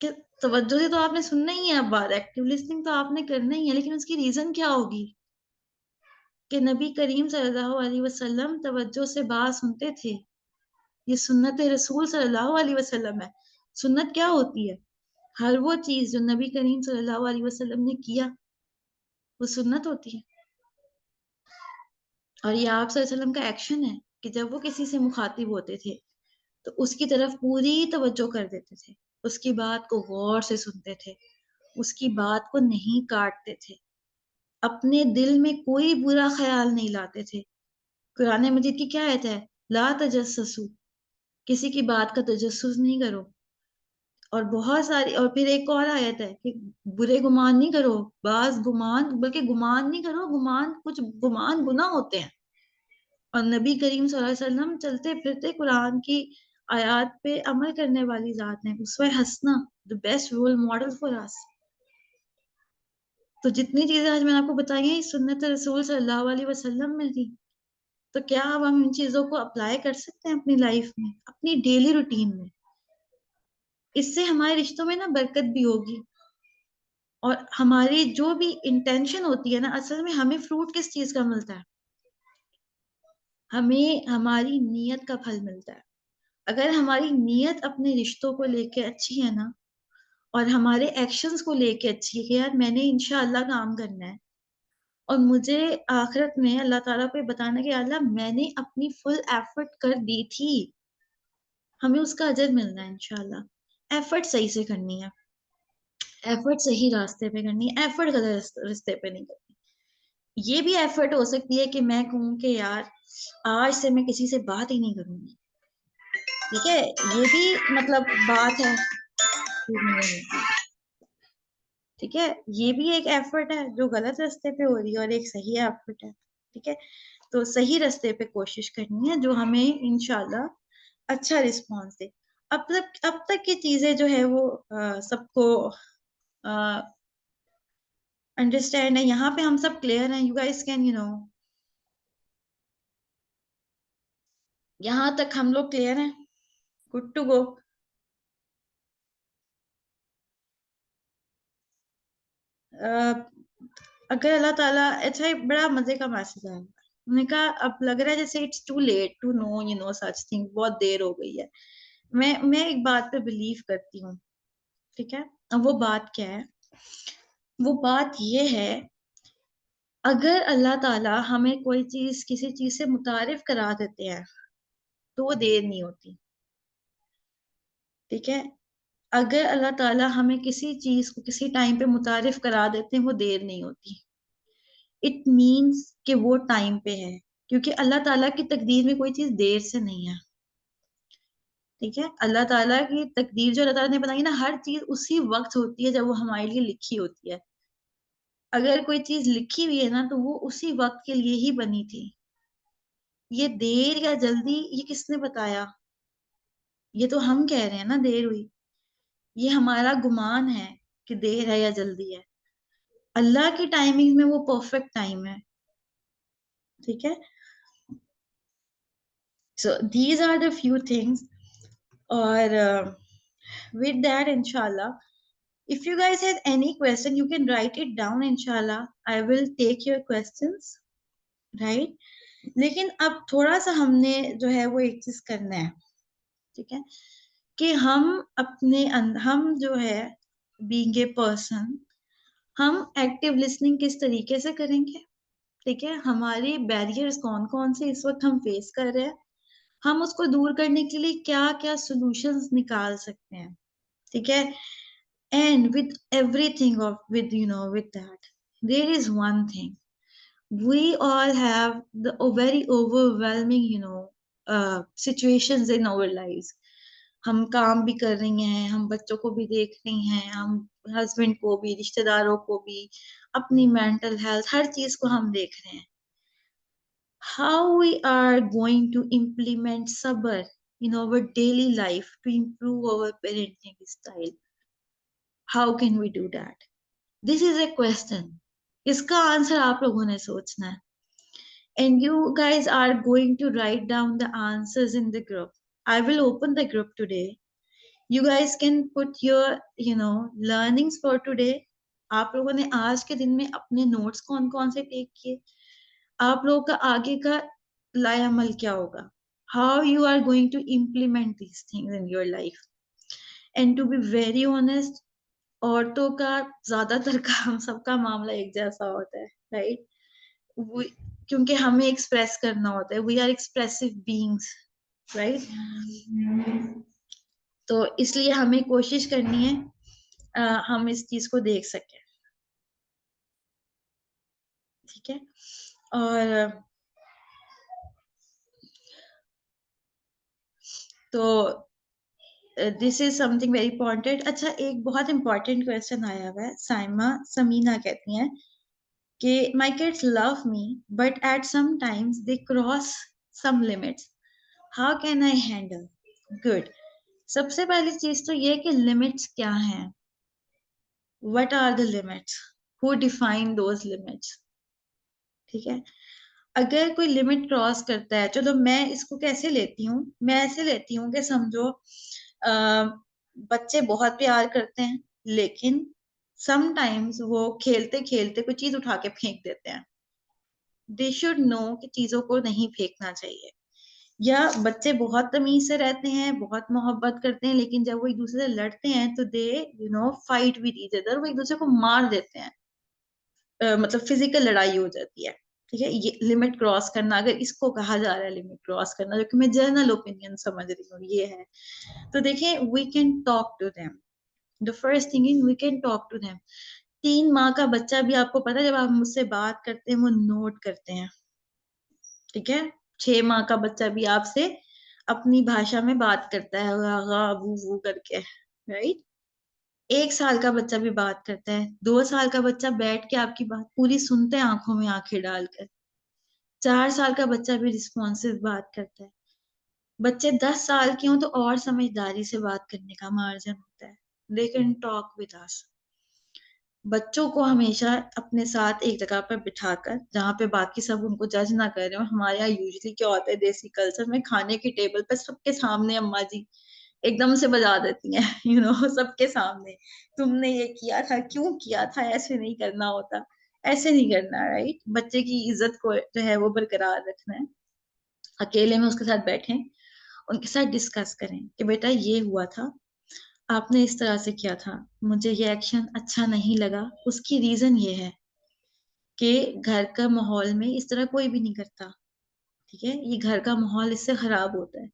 कि तवज्जो से तो आपने सुनना ही है, अब बात एक्टिव लिसनिंग तो आपने करना ही है, लेकिन उसकी रीजन क्या होगी? कि नबी करीम सल्लल्लाहु अलैहि वसल्लम तवज्जो से बात सुनते थे। ये सुन्नत रसूल सल्लल्लाहु अलैहि वसल्लम है। सुन्नत क्या होती है? हर वो चीज जो नबी करीम सल्लल्लाहु अलैहि वसल्लम ने किया वो सुन्नत होती है। और ये आप सल्लल्लाहु अलैहि वसल्लम का एक्शन है कि जब वो किसी से मुखातिब होते थे तो उसकी तरफ पूरी तवज्जो कर देते थे, उसकी बात को गौर से सुनते थे, उसकी बात को नहीं काटते थे, अपने दिल में कोई बुरा ख्याल नहीं लाते थे। कुरान मजीद की क्या आयत है? ला तजस्ससु, किसी की बात का तजस्सुस नहीं करो। और बहुत सारी, और फिर एक और आयत है कि बुरे गुमान नहीं करो, बाज गुमान, बल्कि गुमान नहीं करो, गुमान, कुछ गुमान गुनाह होते हैं। और नबी करीम सल्लल्लाहु अलैहि वसल्लम चलते फिरते कुरान की आयत पे अमल करने वाली जात है, उसवे हसना, the best role model for us. तो जितनी चीजें आज मैंने आपको बताई हैं सुन्नत रसूल सल्लल्लाहु अलैहि वसल्लम में थी। तो क्या अब हम इन चीजों को अप्लाई कर सकते हैं अपनी लाइफ में, अपनी डेली रूटीन में? इससे हमारे रिश्तों में ना बरकत भी होगी, और हमारी जो भी इंटेंशन होती है ना, असल में हमें फ्रूट किस चीज का मिलता है? हमें हमारी नीयत का फल मिलता है। अगर हमारी नीयत अपने रिश्तों को लेके अच्छी है ना, और हमारे एक्शंस को लेके अच्छी है कि यार मैंने इंशाअल्लाह काम करना है, और मुझे आखिरत में अल्लाह ताला को बताना कि अल्लाह मैंने अपनी फुल एफर्ट कर दी थी, हमें उसका अजर मिलना है इंशाल्लाह। एफर्ट सही से करनी है, एफर्ट सही रास्ते पे करनी है, एफर्ट गलत रास्ते पे नहीं करनी। ये भी एफर्ट हो सकती है कि मैं कहूँ कि यार आज से मैं किसी से बात ही नहीं करूंगी, ठीक है, ये भी मतलब बात है, ठीक है, ये भी एक एफर्ट है जो गलत रास्ते पे हो रही है और एक सही एफर्ट है, ठीक है। तो सही रास्ते पे कोशिश करनी है जो हमें इंशाल्लाह अच्छा रिस्पॉन्स दे। अब तक की चीजें जो है वो सबको अंडरस्टैंड है, यहाँ पे हम सब क्लियर हैं, यू गाइस कैन यहाँ तक हम लोग क्लियर हैं, गुड टू गो। अगर अल्लाह ताला, अच्छा एक बड़ा मजे का मैसेज आया, मैंने कहा अब लग रहा है जैसे it's too late to know such thing, बहुत देर हो गई है। मैं एक बात पे बिलीव करती हूँ, ठीक है। अब वो बात क्या है? वो बात ये है, अगर अल्लाह ताला हमें कोई चीज किसी चीज से मुतारिफ करा देते हैं तो वो देर नहीं होती, ठीक है। अगर अल्लाह ताला हमें किसी चीज को किसी टाइम पे मुतारिफ करा देते हैं वो देर नहीं होती। इट मीन्स कि वो टाइम पे है, क्योंकि अल्लाह ताला की तकदीर में कोई चीज देर से नहीं है, ठीक है। अल्लाह ताला की तकदीर जो अल्लाह ताला ने बनाई ना, हर चीज उसी वक्त होती है जब वो हमारे लिए लिखी होती है। अगर कोई चीज लिखी हुई है ना तो वो उसी वक्त के लिए ही बनी थी। ये देर या जल्दी ये किसने बताया? ये तो हम कह रहे हैं ना देर हुई, ये हमारा गुमान है कि देर है या जल्दी है। अल्लाह की टाइमिंग में वो परफेक्ट टाइम है, ठीक है। So these are the few things. और with that inshallah, if you guys have any question you can write it down, inshallah I will take your questions, right? लेकिन अब थोड़ा सा हमने जो है वो एक चीज करना है, ठीक है, कि हम जो है बीइंग ए पर्सन, हम एक्टिव लिसनिंग किस तरीके से करेंगे, ठीक है। हमारी बैरियर्स कौन कौन से इस वक्त हम फेस कर रहे हैं, हम उसको दूर करने के लिए क्या क्या सॉल्यूशंस निकाल सकते हैं, ठीक है। And with everything of with with that, there is one thing. We all have the very overwhelming situations in our lives. हम काम भी कर रही हैं, हम बच्चों को भी देख रही हैं, हम हस्बैंड को भी, रिश्तेदारों को भी, अपनी मेंटल हेल्थ, हर चीज को हम देख रहे हैं। How we are going to implement sabr in our daily life to improve our parenting style? How can we do that? This is a question. इसका आंसर आप लोगों ने सोचना है, and you guys are going to write down the answers in the group. I will open the group today. You guys can put your learnings for today. आप लोगों ने आज के दिन में अपने नोट्स कौन कौन से टेक किए, आप लोगों का आगे का लायामल क्या होगा, how you are going to implement these things in your life. And to be very honest, औरतों का ज्यादातर का हम सबका मामला एक जैसा होता है, राइट? वो क्योंकि हमें एक्सप्रेस करना होता है, we are expressive beings, right? तो इसलिए हमें कोशिश करनी है हम इस चीज को देख सकें, ठीक है। और तो this is something very important. अच्छा, एक बहुत इंपॉर्टेंट क्वेश्चन आया हुआ है, साइमा समीना कहती हैं कि my kids love me but at some times they cross some limits, how can I handle? Good. सबसे पहली चीज तो ये कि लिमिट्स क्या हैं, what are the limits, who define those limits, ठीक है। अगर कोई लिमिट क्रॉस करता है, चलो मैं इसको कैसे लेती हूँ, मैं ऐसे लेती हूँ कि समझो बच्चे बहुत प्यार करते हैं, लेकिन समटाइम्स वो खेलते खेलते कोई चीज उठा के फेंक देते हैं। दे शुड नो कि चीजों को नहीं फेंकना चाहिए। या बच्चे बहुत तमीज से रहते हैं, बहुत मोहब्बत करते हैं, लेकिन जब वो एक दूसरे से लड़ते हैं तो they fight with each other, वो एक दूसरे को मार देते हैं। मतलब फिजिकल लड़ाई हो जाती है। ठीक है, ये लिमिट क्रॉस करना, अगर इसको कहा जा रहा है लिमिट क्रॉस करना, जो कि मैं जर्नल ओपिनियन समझ रही हूँ ये है। तो देखिए, we can talk to them. The first thing is we can talk to them. 3 माह का बच्चा भी, आपको पता है, जब आप मुझसे बात करते हैं वो नोट करते हैं। ठीक है, 6 माह का बच्चा भी आपसे अपनी भाषा में बात करता है, गा गा वू वू करके, राइट। 1 साल का बच्चा भी बात करता है। 2 साल का बच्चा बैठ के आपकी बात पूरी सुनते हैं, आंखों में आंखें डालकर। 4 साल का बच्चा भी रिस्पॉन्सिव बात करता है। बच्चे 10 साल के हों तो और समझदारी से बात करने का मार्जिन होता है। They can talk with us. बच्चों को हमेशा अपने साथ एक जगह पर बिठाकर, जहाँ पे बाकी सब उनको जज ना कर रहे हो। हमारे यहाँ यूजली क्या होता है देसी कल्चर में, खाने की टेबल पर सबके सामने अम्मा जी एकदम से बजा देती हैं, सबके सामने, तुमने ये किया था, क्यों किया था, ऐसे नहीं करना होता, ऐसे नहीं करना, राइट। बच्चे की इज्जत को जो है वो बरकरार रखना है। अकेले में उसके साथ बैठें, उनके साथ डिस्कस करें कि बेटा ये हुआ था, आपने इस तरह से किया था, मुझे ये एक्शन अच्छा नहीं लगा, उसकी रीजन ये है कि घर का माहौल में इस तरह कोई भी नहीं करता। ठीक है, ये घर का माहौल इससे खराब होता है।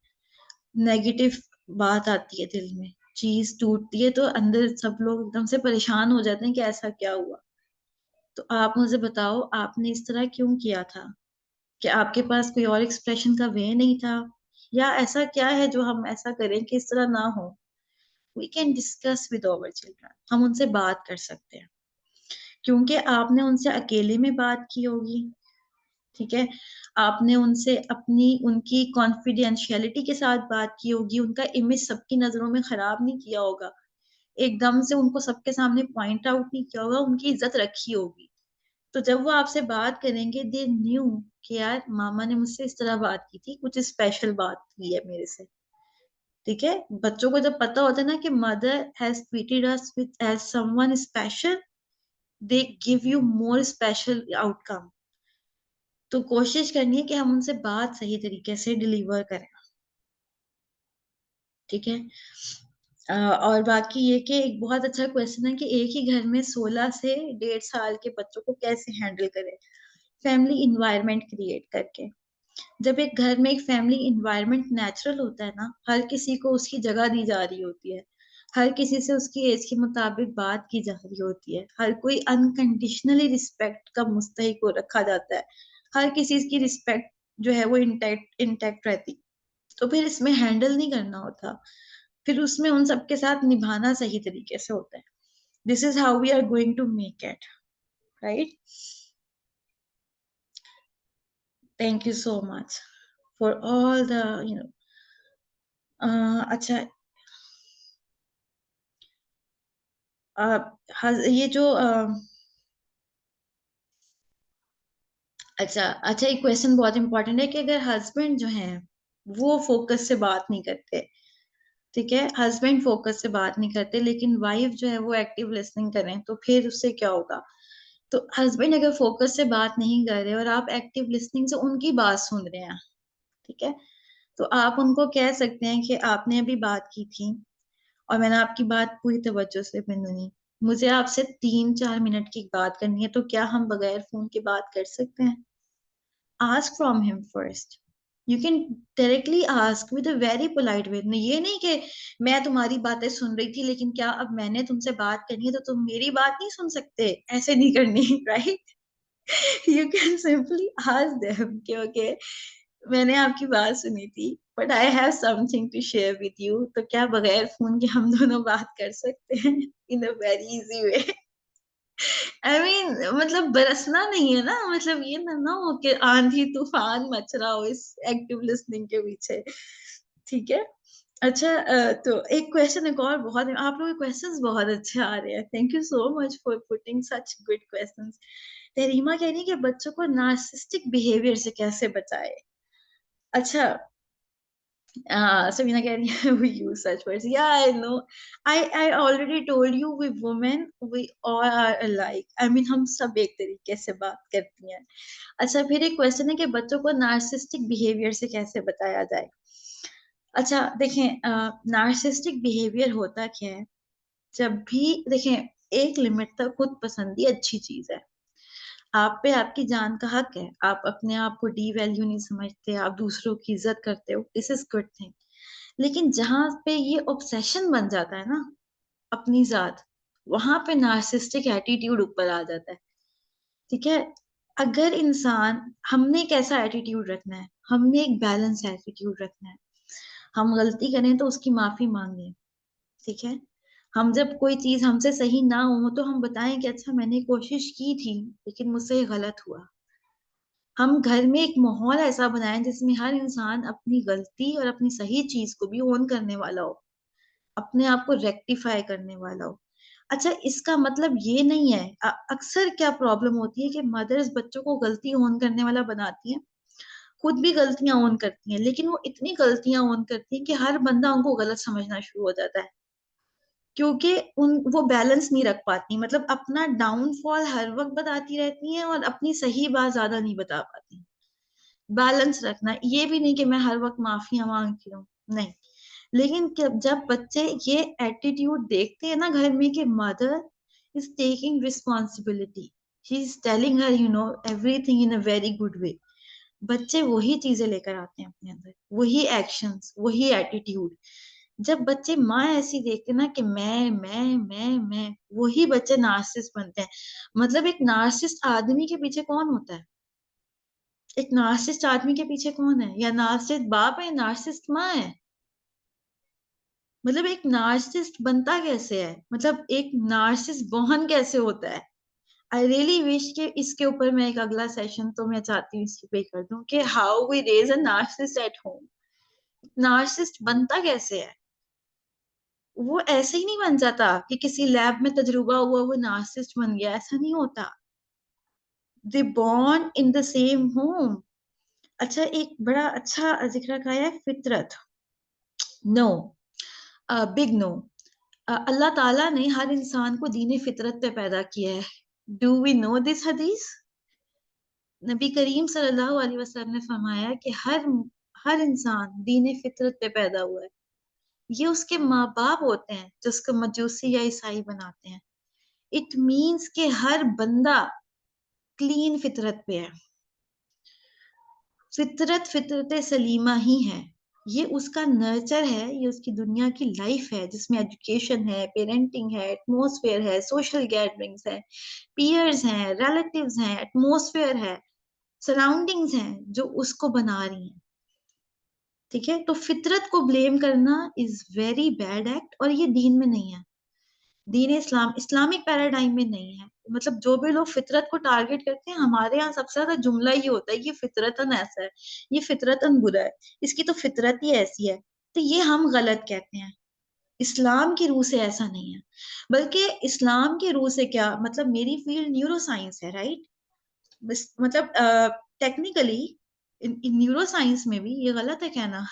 नेगेटिव बात आती है दिल में, चीज टूटती है तो अंदर सब लोग एकदम से परेशान हो जाते हैं कि ऐसा क्या हुआ। तो आप मुझे बताओ, आपने इस तरह क्यों किया था? कि आपके पास कोई और एक्सप्रेशन का वे नहीं था, या ऐसा क्या है जो हम ऐसा करें कि इस तरह ना हो? We can discuss with our children. हम उनसे बात कर सकते हैं, क्योंकि आपने उनसे अकेले में बात की होगी। ठीक है, आपने उनसे अपनी उनकी कॉन्फिडेंशियलिटी के साथ बात की होगी, उनका इमेज सबकी नजरों में खराब नहीं किया होगा, एकदम से उनको सबके सामने पॉइंट आउट नहीं किया होगा, उनकी इज्जत रखी होगी। तो जब वो आपसे बात करेंगे, दे न्यू कि यार मामा ने मुझसे इस तरह बात की थी, कुछ स्पेशल बात की है मेरे से। ठीक है, बच्चों को जब पता होता है ना कि mother has treated us with as someone special, they give you more special outcome. तो कोशिश करनी है कि हम उनसे बात सही तरीके से डिलीवर करें। ठीक है, और बाकी ये कि एक बहुत अच्छा क्वेश्चन है कि एक ही घर में 16 से 1.5 साल के बच्चों को कैसे हैंडल करें। फैमिली इन्वायरमेंट क्रिएट करके। जब एक घर में एक फैमिली इन्वायरमेंट नेचुरल होता है ना, हर किसी को उसकी जगह दी जा रही होती है, हर किसी से उसकी एज के मुताबिक बात की जा रही होती है, हर कोई अनकंडीशनली रिस्पेक्ट का मुस्तहिक को रखा जाता है, हर किसी की रिस्पेक्ट जो है वो इंटैक्ट इंटैक्ट रहती। तो फिर इसमें हैंडल नहीं करना होता, फिर उसमें उन सबके साथ निभाना सही तरीके से होता है। This is how we are going to make it, right. Thank you so much for all the you know अच्छा, ये जो अच्छा अच्छा, एक क्वेश्चन बहुत इंपॉर्टेंट है कि अगर हस्बैंड जो है वो फोकस से बात नहीं करते। ठीक है, हस्बैंड फोकस से बात नहीं करते लेकिन वाइफ जो है वो एक्टिव लिसनिंग करें, तो फिर उससे क्या होगा? तो हस्बैंड अगर फोकस से बात नहीं कर रहे और आप एक्टिव लिसनिंग से उनकी बात सुन रहे हैं, ठीक है, तो आप उनको कह सकते हैं कि आपने अभी बात की थी और मैंने आपकी बात पूरी तवज्जो से सुनी, मुझे आपसे 3-4 मिनट की बात करनी है, तो क्या हम बगैर फोन के बात कर सकते हैं? Ask from him first. You can directly ask with a very polite way. ये नहीं कि मैं तुम्हारी बातें सुन रही थी लेकिन क्या अब मैंने तुमसे बात करनी है तो तुम मेरी बात नहीं सुन सकते, ऐसे नहीं करनी, right. You can simply ask them कि ओके, मैंने आपकी बात सुनी थी but I have something to share with you, तो क्या बगैर फोन के हम दोनों बात कर सकते हैं in a very easy way. I mean मतलब बरसना नहीं है ना, मतलब ये ना हो कि आंधी तूफान मच रहा हो इस एक्टिव लिसनिंग के पीछे। ठीक है, अच्छा, तो एक क्वेश्चन, एक और, बहुत आप लोगों के क्वेश्चंस बहुत अच्छे आ रहे हैं, thank you so much for putting such good questions. Tahrima कह रही है कि बच्चों को नार्सिसिस्टिक बिहेवियर से कैसे बचाए। अच्छा, Sabina कह रही है we use such words. Yeah, I know. I already told you we women we all are alike. I mean हम सब एक तरीके से बात करती हैं। अच्छा, फिर एक क्वेश्चन है कि बच्चों को नार्सिस्टिक बिहेवियर से कैसे बताया जाए। अच्छा देखें, नार्सिस्टिक बिहेवियर होता क्या है? जब भी देखें, एक लिमिट तक खुद पसंदी अच्छी चीज है, आप पे आपकी जान का हक है, आप अपने आप को डी वैल्यू नहीं समझते, आप दूसरों की इज्जत करते हो, दिस इज गुड थिंग। लेकिन जहां पे ये ऑब्सेशन बन जाता है ना अपनी जात, वहां पे नार्सिस्टिक एटीट्यूड ऊपर आ जाता है। ठीक है, अगर इंसान, हमने एक ऐसा एटीट्यूड रखना है, हमने एक बैलेंस एटीट्यूड रखना है। हम गलती करें तो उसकी माफी मांगे। ठीक है, हम जब कोई चीज हमसे सही ना हो तो हम बताएं कि अच्छा मैंने कोशिश की थी लेकिन मुझसे ये गलत हुआ। हम घर में एक माहौल ऐसा बनाएं जिसमें हर इंसान अपनी गलती और अपनी सही चीज को भी ओन करने वाला हो, अपने आप को रेक्टिफाई करने वाला हो। अच्छा, इसका मतलब ये नहीं है, अक्सर क्या प्रॉब्लम होती है कि मदर्स बच्चों को गलती ओन करने वाला बनाती हैं, खुद भी गलतियां ओन करती हैं, लेकिन वो इतनी गलतियां ओन करती हैं कि हर बंदा उनको गलत समझना शुरू हो जाता है, क्योंकि उन वो बैलेंस नहीं रख पाती, मतलब अपना डाउनफॉल हर वक्त बताती रहती हैं और अपनी सही बात ज्यादा नहीं बता पाती। बैलेंस रखना, ये भी नहीं कि मैं हर वक्त माफिया मांगती हूँ, नहीं। लेकिन जब बच्चे ये एटीट्यूड देखते हैं ना घर में कि mother is taking responsibility, she is telling her everything in a very good way, बच्चे वही चीजें लेकर आते हैं अपने अंदर, वही एक्शंस, वही एटीट्यूड। जब बच्चे माँ ऐसी देखते हैं ना कि मैं, वही बच्चे नार्सिसिस्ट बनते हैं। मतलब एक नार्सिसिस्ट आदमी के पीछे कौन होता है? एक नार्सिसिस्ट आदमी के पीछे कौन है? या नार्सिसिस्ट बाप है या नार्सिसिस्ट माँ है? मतलब एक नार्सिसिस्ट बनता कैसे है, मतलब एक नार्सिसिस्ट बॉर्न कैसे होता है? आई रियली विश कि इसके ऊपर मैं एक अगला सेशन तो मैं चाहती हूँ इसकी पे कर दूं कि how we raise a narcissist at home. Narcissist बनता कैसे है? वो ऐसे ही नहीं बन जाता कि किसी लैब में तजुर्बा हुआ वो नार्सिसिस्ट बन गया, ऐसा नहीं होता। They born in the same home. अच्छा, एक बड़ा अच्छा जिक्र का है फितरत। No, big no. अल्लाह ताला ने हर इंसान को दीन फितरत पे पैदा किया है। डू वी नो दिस हदीस? नबी करीम सल्लल्लाहु अलैहि वसल्लम ने फरमाया कि हर इंसान दीन फितरत पे पैदा हुआ है। ये उसके माँ बाप होते हैं जो उसको मजूसी या ईसाई बनाते हैं। इट मीन्स कि हर बंदा क्लीन फितरत पे है। फितरत फितरत सलीमा ही है। ये उसका नर्चर है, ये उसकी दुनिया की लाइफ है जिसमें एजुकेशन है, पेरेंटिंग है, एटमोसफेयर है, सोशल गैदरिंग्स है, पीयर्स हैं, रिलेटिव्स हैं, एटमोसफेयर है, सराउंडिंग्स हैं जो उसको बना रही हैं। ठीक है, तो फितरत को ब्लेम करना इज वेरी बैड एक्ट, और ये दीन में नहीं है। दीन इस्लाम, इस्लामिक पैराडाइम में नहीं है। मतलब जो भी लोग फितरत को टारगेट करते हैं, हमारे यहाँ सबसे ज्यादा जुमला ये होता है, ये फितरतन ऐसा है, ये फितरतन बुरा है, इसकी तो फितरत ही ऐसी है। तो ये हम गलत कहते हैं। इस्लाम की रूह से ऐसा नहीं है। बल्कि इस्लाम की रूह से क्या मतलब, मेरी फील्ड न्यूरो साइंस है, राइट? मतलब टेक्निकली न्यूरो साइंस में भी ये गलत है कहना,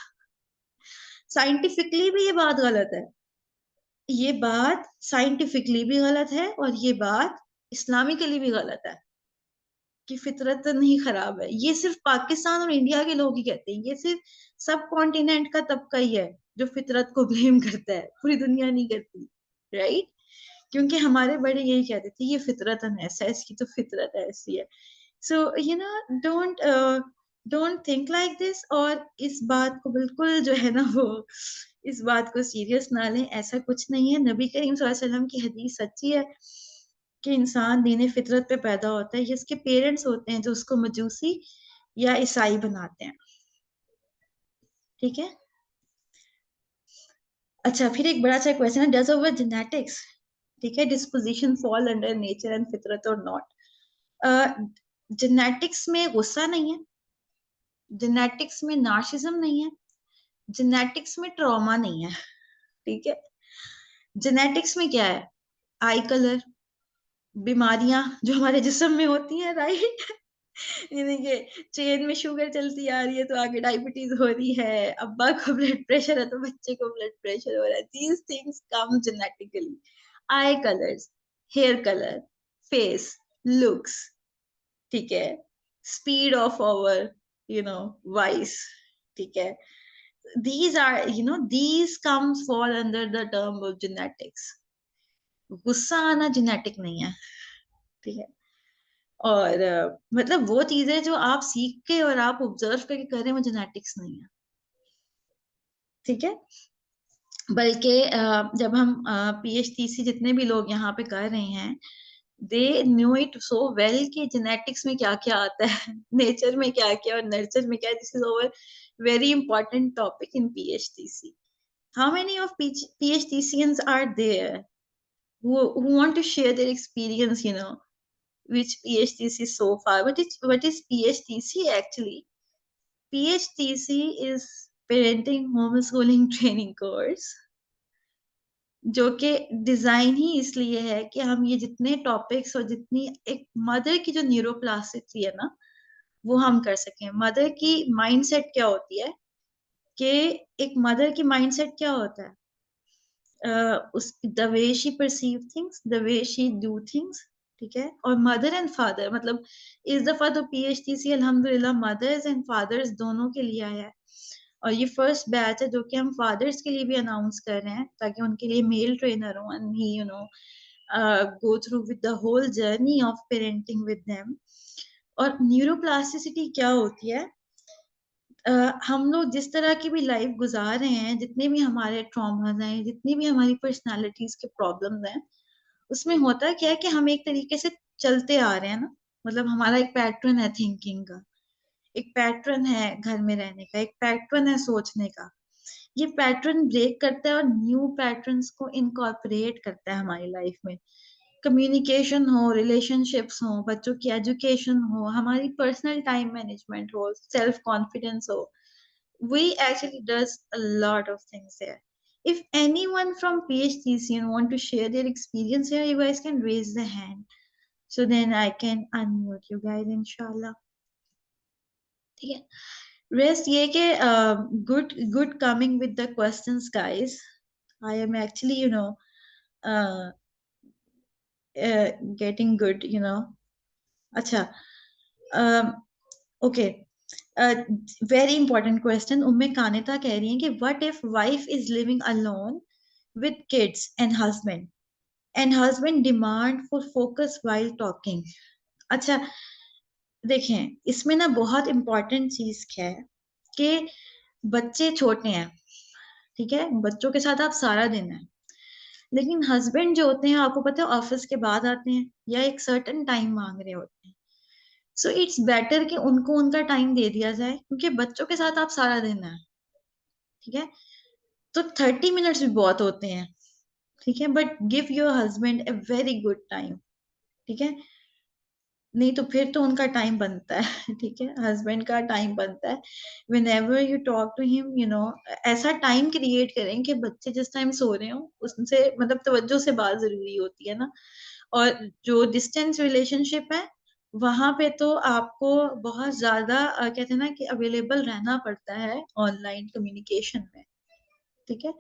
साइंटिफिकली भी ये बात गलत है। ये बात साइंटिफिकली भी गलत है और ये बात इस्लामिकली भी गलत है कि फितरत नहीं खराब है। ये सिर्फ पाकिस्तान और इंडिया के लोग ही कहते हैं, ये सिर्फ सब कॉन्टिनेंट का तबका ही है जो फितरत को ब्लेम करता है, पूरी दुनिया नहीं करती, राइट? क्योंकि हमारे बड़े यही कहते थे ये फितरत ऐसा है, इसकी तो फितरत ऐसी है। So don't don't think like this, और इस बात को बिल्कुल जो है ना वो, इस बात को सीरियस ना लें, ऐसा कुछ नहीं है। नबी करीम सल्लल्लाहु अलैहि वसल्लम की हदीस सच्ची है कि इंसान दीन फितरत पे पैदा होता है, ये उसके पेरेंट्स होते हैं जो उसको मजूसी या ईसाई बनाते हैं। ठीक है। अच्छा, फिर एक बड़ा सा क्वेश्चन है, डज ओवर जेनेटिक्स, ठीक है, disposition fall under nature and फितरत और नॉट? जेनेटिक्स में गुस्सा नहीं है, जेनेटिक्स में नार्सिज्म नहीं है, जेनेटिक्स में ट्रॉमा नहीं है। ठीक है, जेनेटिक्स में क्या है? आई कलर, बीमारियां जो हमारे जिस्म में होती हैं, राइट? यानी कि चेन में शुगर चलती आ रही है तो आगे डायबिटीज हो रही है, अब्बा को ब्लड प्रेशर है तो बच्चे को ब्लड प्रेशर हो रहा है, these things come genetically. Eye colours, hair colour, face, looks, ठीक है, स्पीड ऑफ आवर वाइस, ठीक है, these comes fall under the term of genetics. गुस्सा आना जेनेटिक नहीं है, ठीक है? और मतलब वो चीजें जो आप सीख के और आप ऑब्जर्व करके कर रहे हैं वो जेनेटिक्स नहीं है, ठीक है। बल्कि जब हम पीएचडीसी जितने भी लोग यहाँ पे कर रहे हैं, they knew it so well कि जेनेटिक्स में क्या क्या आता है, नेचर में क्या क्या और नर्चर में क्या, this is over very important topic in PHDC. How many of PhDCians are there who want to share their experience, which PhDC so far? What is PhDC actually? PhDC is Parenting Homeschooling Training Course, जो कि डिजाइन ही इसलिए है कि हम ये जितने टॉपिक्स और जितनी एक मदर की जो न्यूरोप्लास्टिसिटी है ना, वो हम कर सकें. मदर की माइंडसेट क्या होती है, कि एक मदर की माइंडसेट क्या होता है, उस the way she perceive things, the way she do things, ठीक है. और मदर एंड फादर, मतलब इस दफा तो पीएचडीसी अल्हम्दुलिल्लाह मदर्स एंड फादर्स दोनों के लिए आया है. और ये फर्स्ट बैच है जो कि हम फादर्स के लिए भी अनाउंस कर रहे हैं, ताकि उनके लिए मेल ट्रेनर हो and he go through with the whole journey of parenting with them. और न्यूरोप्लास्टिसिटी क्या होती है, हम लोग जिस तरह की भी लाइफ गुजार रहे हैं, जितने भी हमारे ट्रॉमास हैं, जितनी भी हमारी पर्सनालिटीज के प्रॉब्लम्स हैं, उसमें होता क्या है कि हम एक तरीके से चलते आ रहे हैं ना, मतलब हमारा एक पैटर्न है थिंकिंग का, एक पैटर्न है घर में रहने का, एक पैटर्न है सोचने का. ये पैटर्न ब्रेक करता है और न्यू पैटर्न्स को इनकॉर्पोरेट करता है हमारी लाइफ में. कम्युनिकेशन हो, रिलेशनशिप्स हो, बच्चों की एजुकेशन हो, हमारी पर्सनल टाइम मैनेजमेंट हो, सेल्फ कॉन्फिडेंस हो, we actually does a lot of things there. If anyone from PhDC want to share their experience here, you guys can raise the hand. So then I can unmute you guys, inshallah. ठीक है. Rest ये कि good coming with the questions, guys. I am actually, uh, getting good, अच्छा. Okay. Very important question. Umme Kanita कह रही हैं कि what if wife is living alone with kids and husband demand for focus while talking. अच्छा, देखें इसमें ना बहुत इंपॉर्टेंट चीज क्या है, कि बच्चे छोटे हैं, ठीक है, बच्चों के साथ आप सारा दिन है, लेकिन हस्बैंड जो होते हैं आपको पता है ऑफिस के बाद आते हैं या एक सर्टेन टाइम मांग रहे होते हैं. सो इट्स बेटर कि उनको उनका टाइम दे दिया जाए, क्योंकि बच्चों के साथ आप सारा दिन है, ठीक है. तो 30 मिनट्स भी बहुत होते हैं, ठीक है, but give your husband a very good time, ठीक है. नहीं तो फिर तो उनका टाइम बनता है ठीक है, हस्बैंड का टाइम बनता है. Whenever you talk to him, ऐसा टाइम क्रिएट करें कि बच्चे जिस टाइम सो रहे हो उससे मतलब तवज्जो से बात जरूरी होती है ना. और जो डिस्टेंस रिलेशनशिप है वहां पे तो आपको बहुत ज्यादा कहते हैं ना कि अवेलेबल रहना पड़ता है ऑनलाइन कम्युनिकेशन में, ठीक है.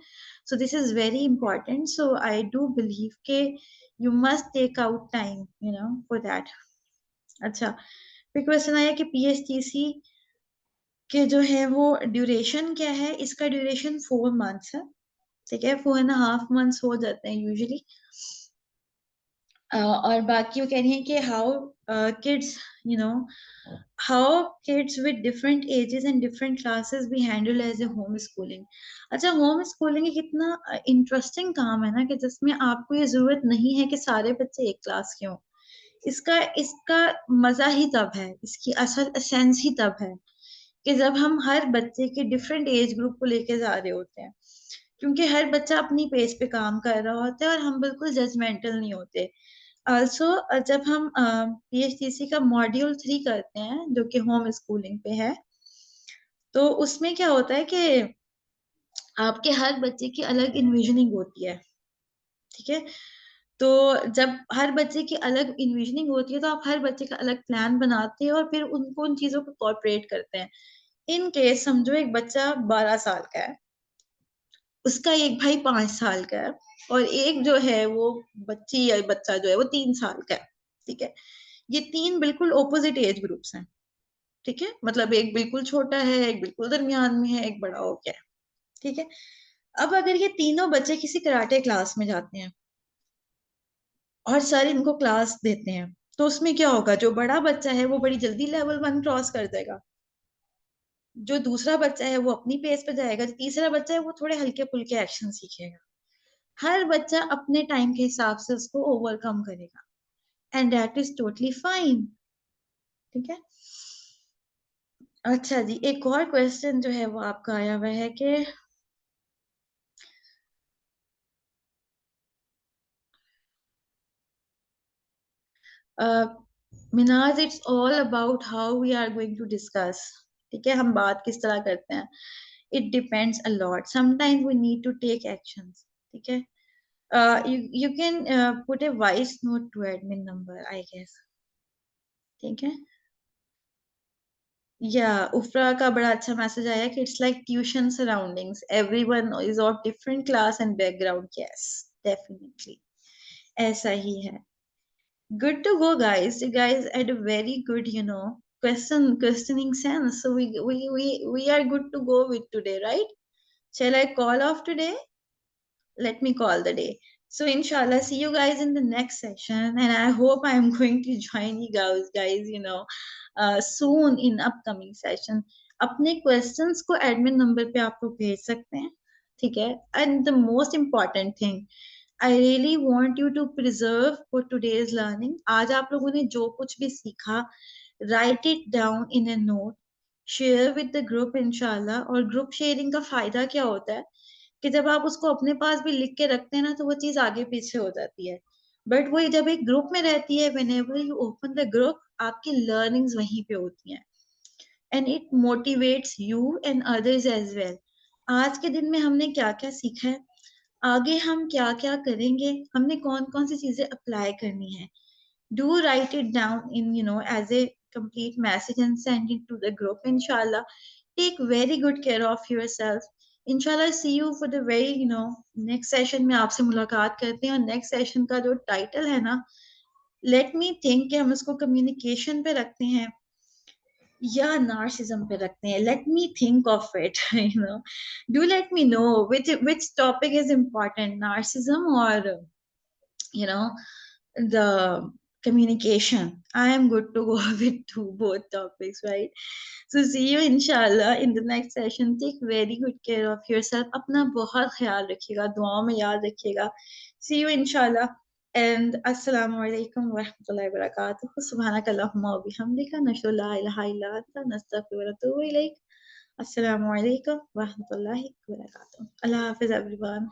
So this is very important. So I do believe के you must take out time for that. अच्छा, फिर क्वेश्चन आया कि पीएचडीसी के जो है वो ड्यूरेशन क्या है. इसका ड्यूरेशन 4 मंथ्स है, ठीक है, 4.5 मंथ्स हो जाते हैं यूजुअली. और बाकी वो कह रही है कि how kids you know how kids with different ages and different classes भी handle as a home schooling. अच्छा, होम स्कूलिंग एक इतना इंटरेस्टिंग काम है ना, कि जिसमें आपको ये जरूरत नहीं है कि सारे बच्चे एक क्लास के हों. इसका इसका मजा ही तब है, इसकी असल सेंस ही तब है कि जब हम हर बच्चे के डिफरेंट एज ग्रुप को लेके जा रहे होते हैं, क्योंकि हर बच्चा अपनी पेस पे काम कर रहा होता है और हम बिल्कुल जजमेंटल नहीं होते. ऑल्सो जब हम पीएचडीसी का मॉड्यूल 3 करते हैं जो कि होम स्कूलिंग पे है, तो उसमें क्या होता है कि आपके हर बच्चे की अलग इन्विजनिंग होती है, ठीक है. तो जब हर बच्चे की अलग इन्विजनिंग होती है तो आप हर बच्चे का अलग प्लान बनाते हैं और फिर उनको उन चीजों को कॉर्पोरेट करते हैं. इन केस समझो एक बच्चा 12 साल का है, उसका एक भाई 5 साल का है, और एक जो है वो बच्ची या बच्चा जो है वो 3 साल का है, ठीक है. ये तीन बिल्कुल ओपोजिट एज ग्रुप्स हैं, ठीक है, मतलब एक बिल्कुल छोटा है, एक बिल्कुल दरमियान में है, एक बड़ा हो गया है, ठीक है. अब अगर ये तीनों बच्चे किसी कराटे क्लास में जाते हैं और सर इनको क्लास देते हैं, तो उसमें क्या होगा, जो बड़ा बच्चा है वो बड़ी जल्दी लेवल 1 क्रॉस कर देगा, जो दूसरा बच्चा है वो अपनी पेस पे जाएगा, जो तीसरा बच्चा है वो थोड़े हल्के फुल्के एक्शन सीखेगा। हर बच्चा अपने टाइम के हिसाब से उसको ओवरकम करेगा, and that is totally fine. ठीक है। अच्छा जी, एक और क्वेश्चन जो है वो आपका आया हुआ है कि Minaj, it's all about how we are going to discuss. ठीक है, हम बात किस तरह करते हैं, it depends a lot, sometimes we need to take actions. ठीक है। you can put a voice note to admin number, I guess. ठीक है। या उफ्रा का बड़ा अच्छा मैसेज आया कि it's like tuition surroundings, everyone is of different class and background. Yes, definitely ऐसा ही है। Good to go, guys. You guys had a very good, questioning sense. So we are good to go with today, right? Shall I call off today? Let me call the day. So inshallah, see you guys in the next session, and I hope I am going to join you guys, soon in upcoming session. अपने questions को admin number पे आप लोग भेज सकते हैं। ठीक है। And the most important thing, I really want you to preserve for today's learning. आज आप लोगों ने जो कुछ भी सीखा, write it down in a note, share with the group inshallah। और ग्रुप शेयरिंग का फायदा क्या होता है कि जब आप उसको अपने पास भी लिख के रखते हैं ना, तो वो चीज आगे पीछे हो जाती है। बट वही जब एक ग्रुप में रहती है, whenever you open the group, आपकी लर्निंग्स वहीं पे होती हैं, and it motivates you and others as well. आज के दिन में हमने क्या क्या सीखा है, आगे हम क्या क्या करेंगे, हमने कौन कौन सी चीजें अप्लाई करनी है, do write it down in, as a complete message and send it to the group. Inshallah, take very good care of yourself. Inshallah, see you for the very, next session में आपसे मुलाकात करते हैं। और next session का जो title है ना, let me think कि हम इसको communication पे रखते हैं या narcissism पे रखते हैं। Let me think of it, Do let me know which topic is important, narcissism or, you know, the communication. I am good to go with both topics, right? So see you inshallah in the next session. Take very good care of yourself. अपना बहुत ख्याल रखिएगा, दुआओं में याद रखिएगा। See you inshallah. And assalamu alaikum wa rahmatullahi wa barakatuh. Subhanaka Allahumma wa bihamdika nashhadu la ilaha illa anta nastaghfiruka wa natubu ilayk. Assalamu alaikum wa rahmatullahi wa barakatuh. Allah Hafiz everyone.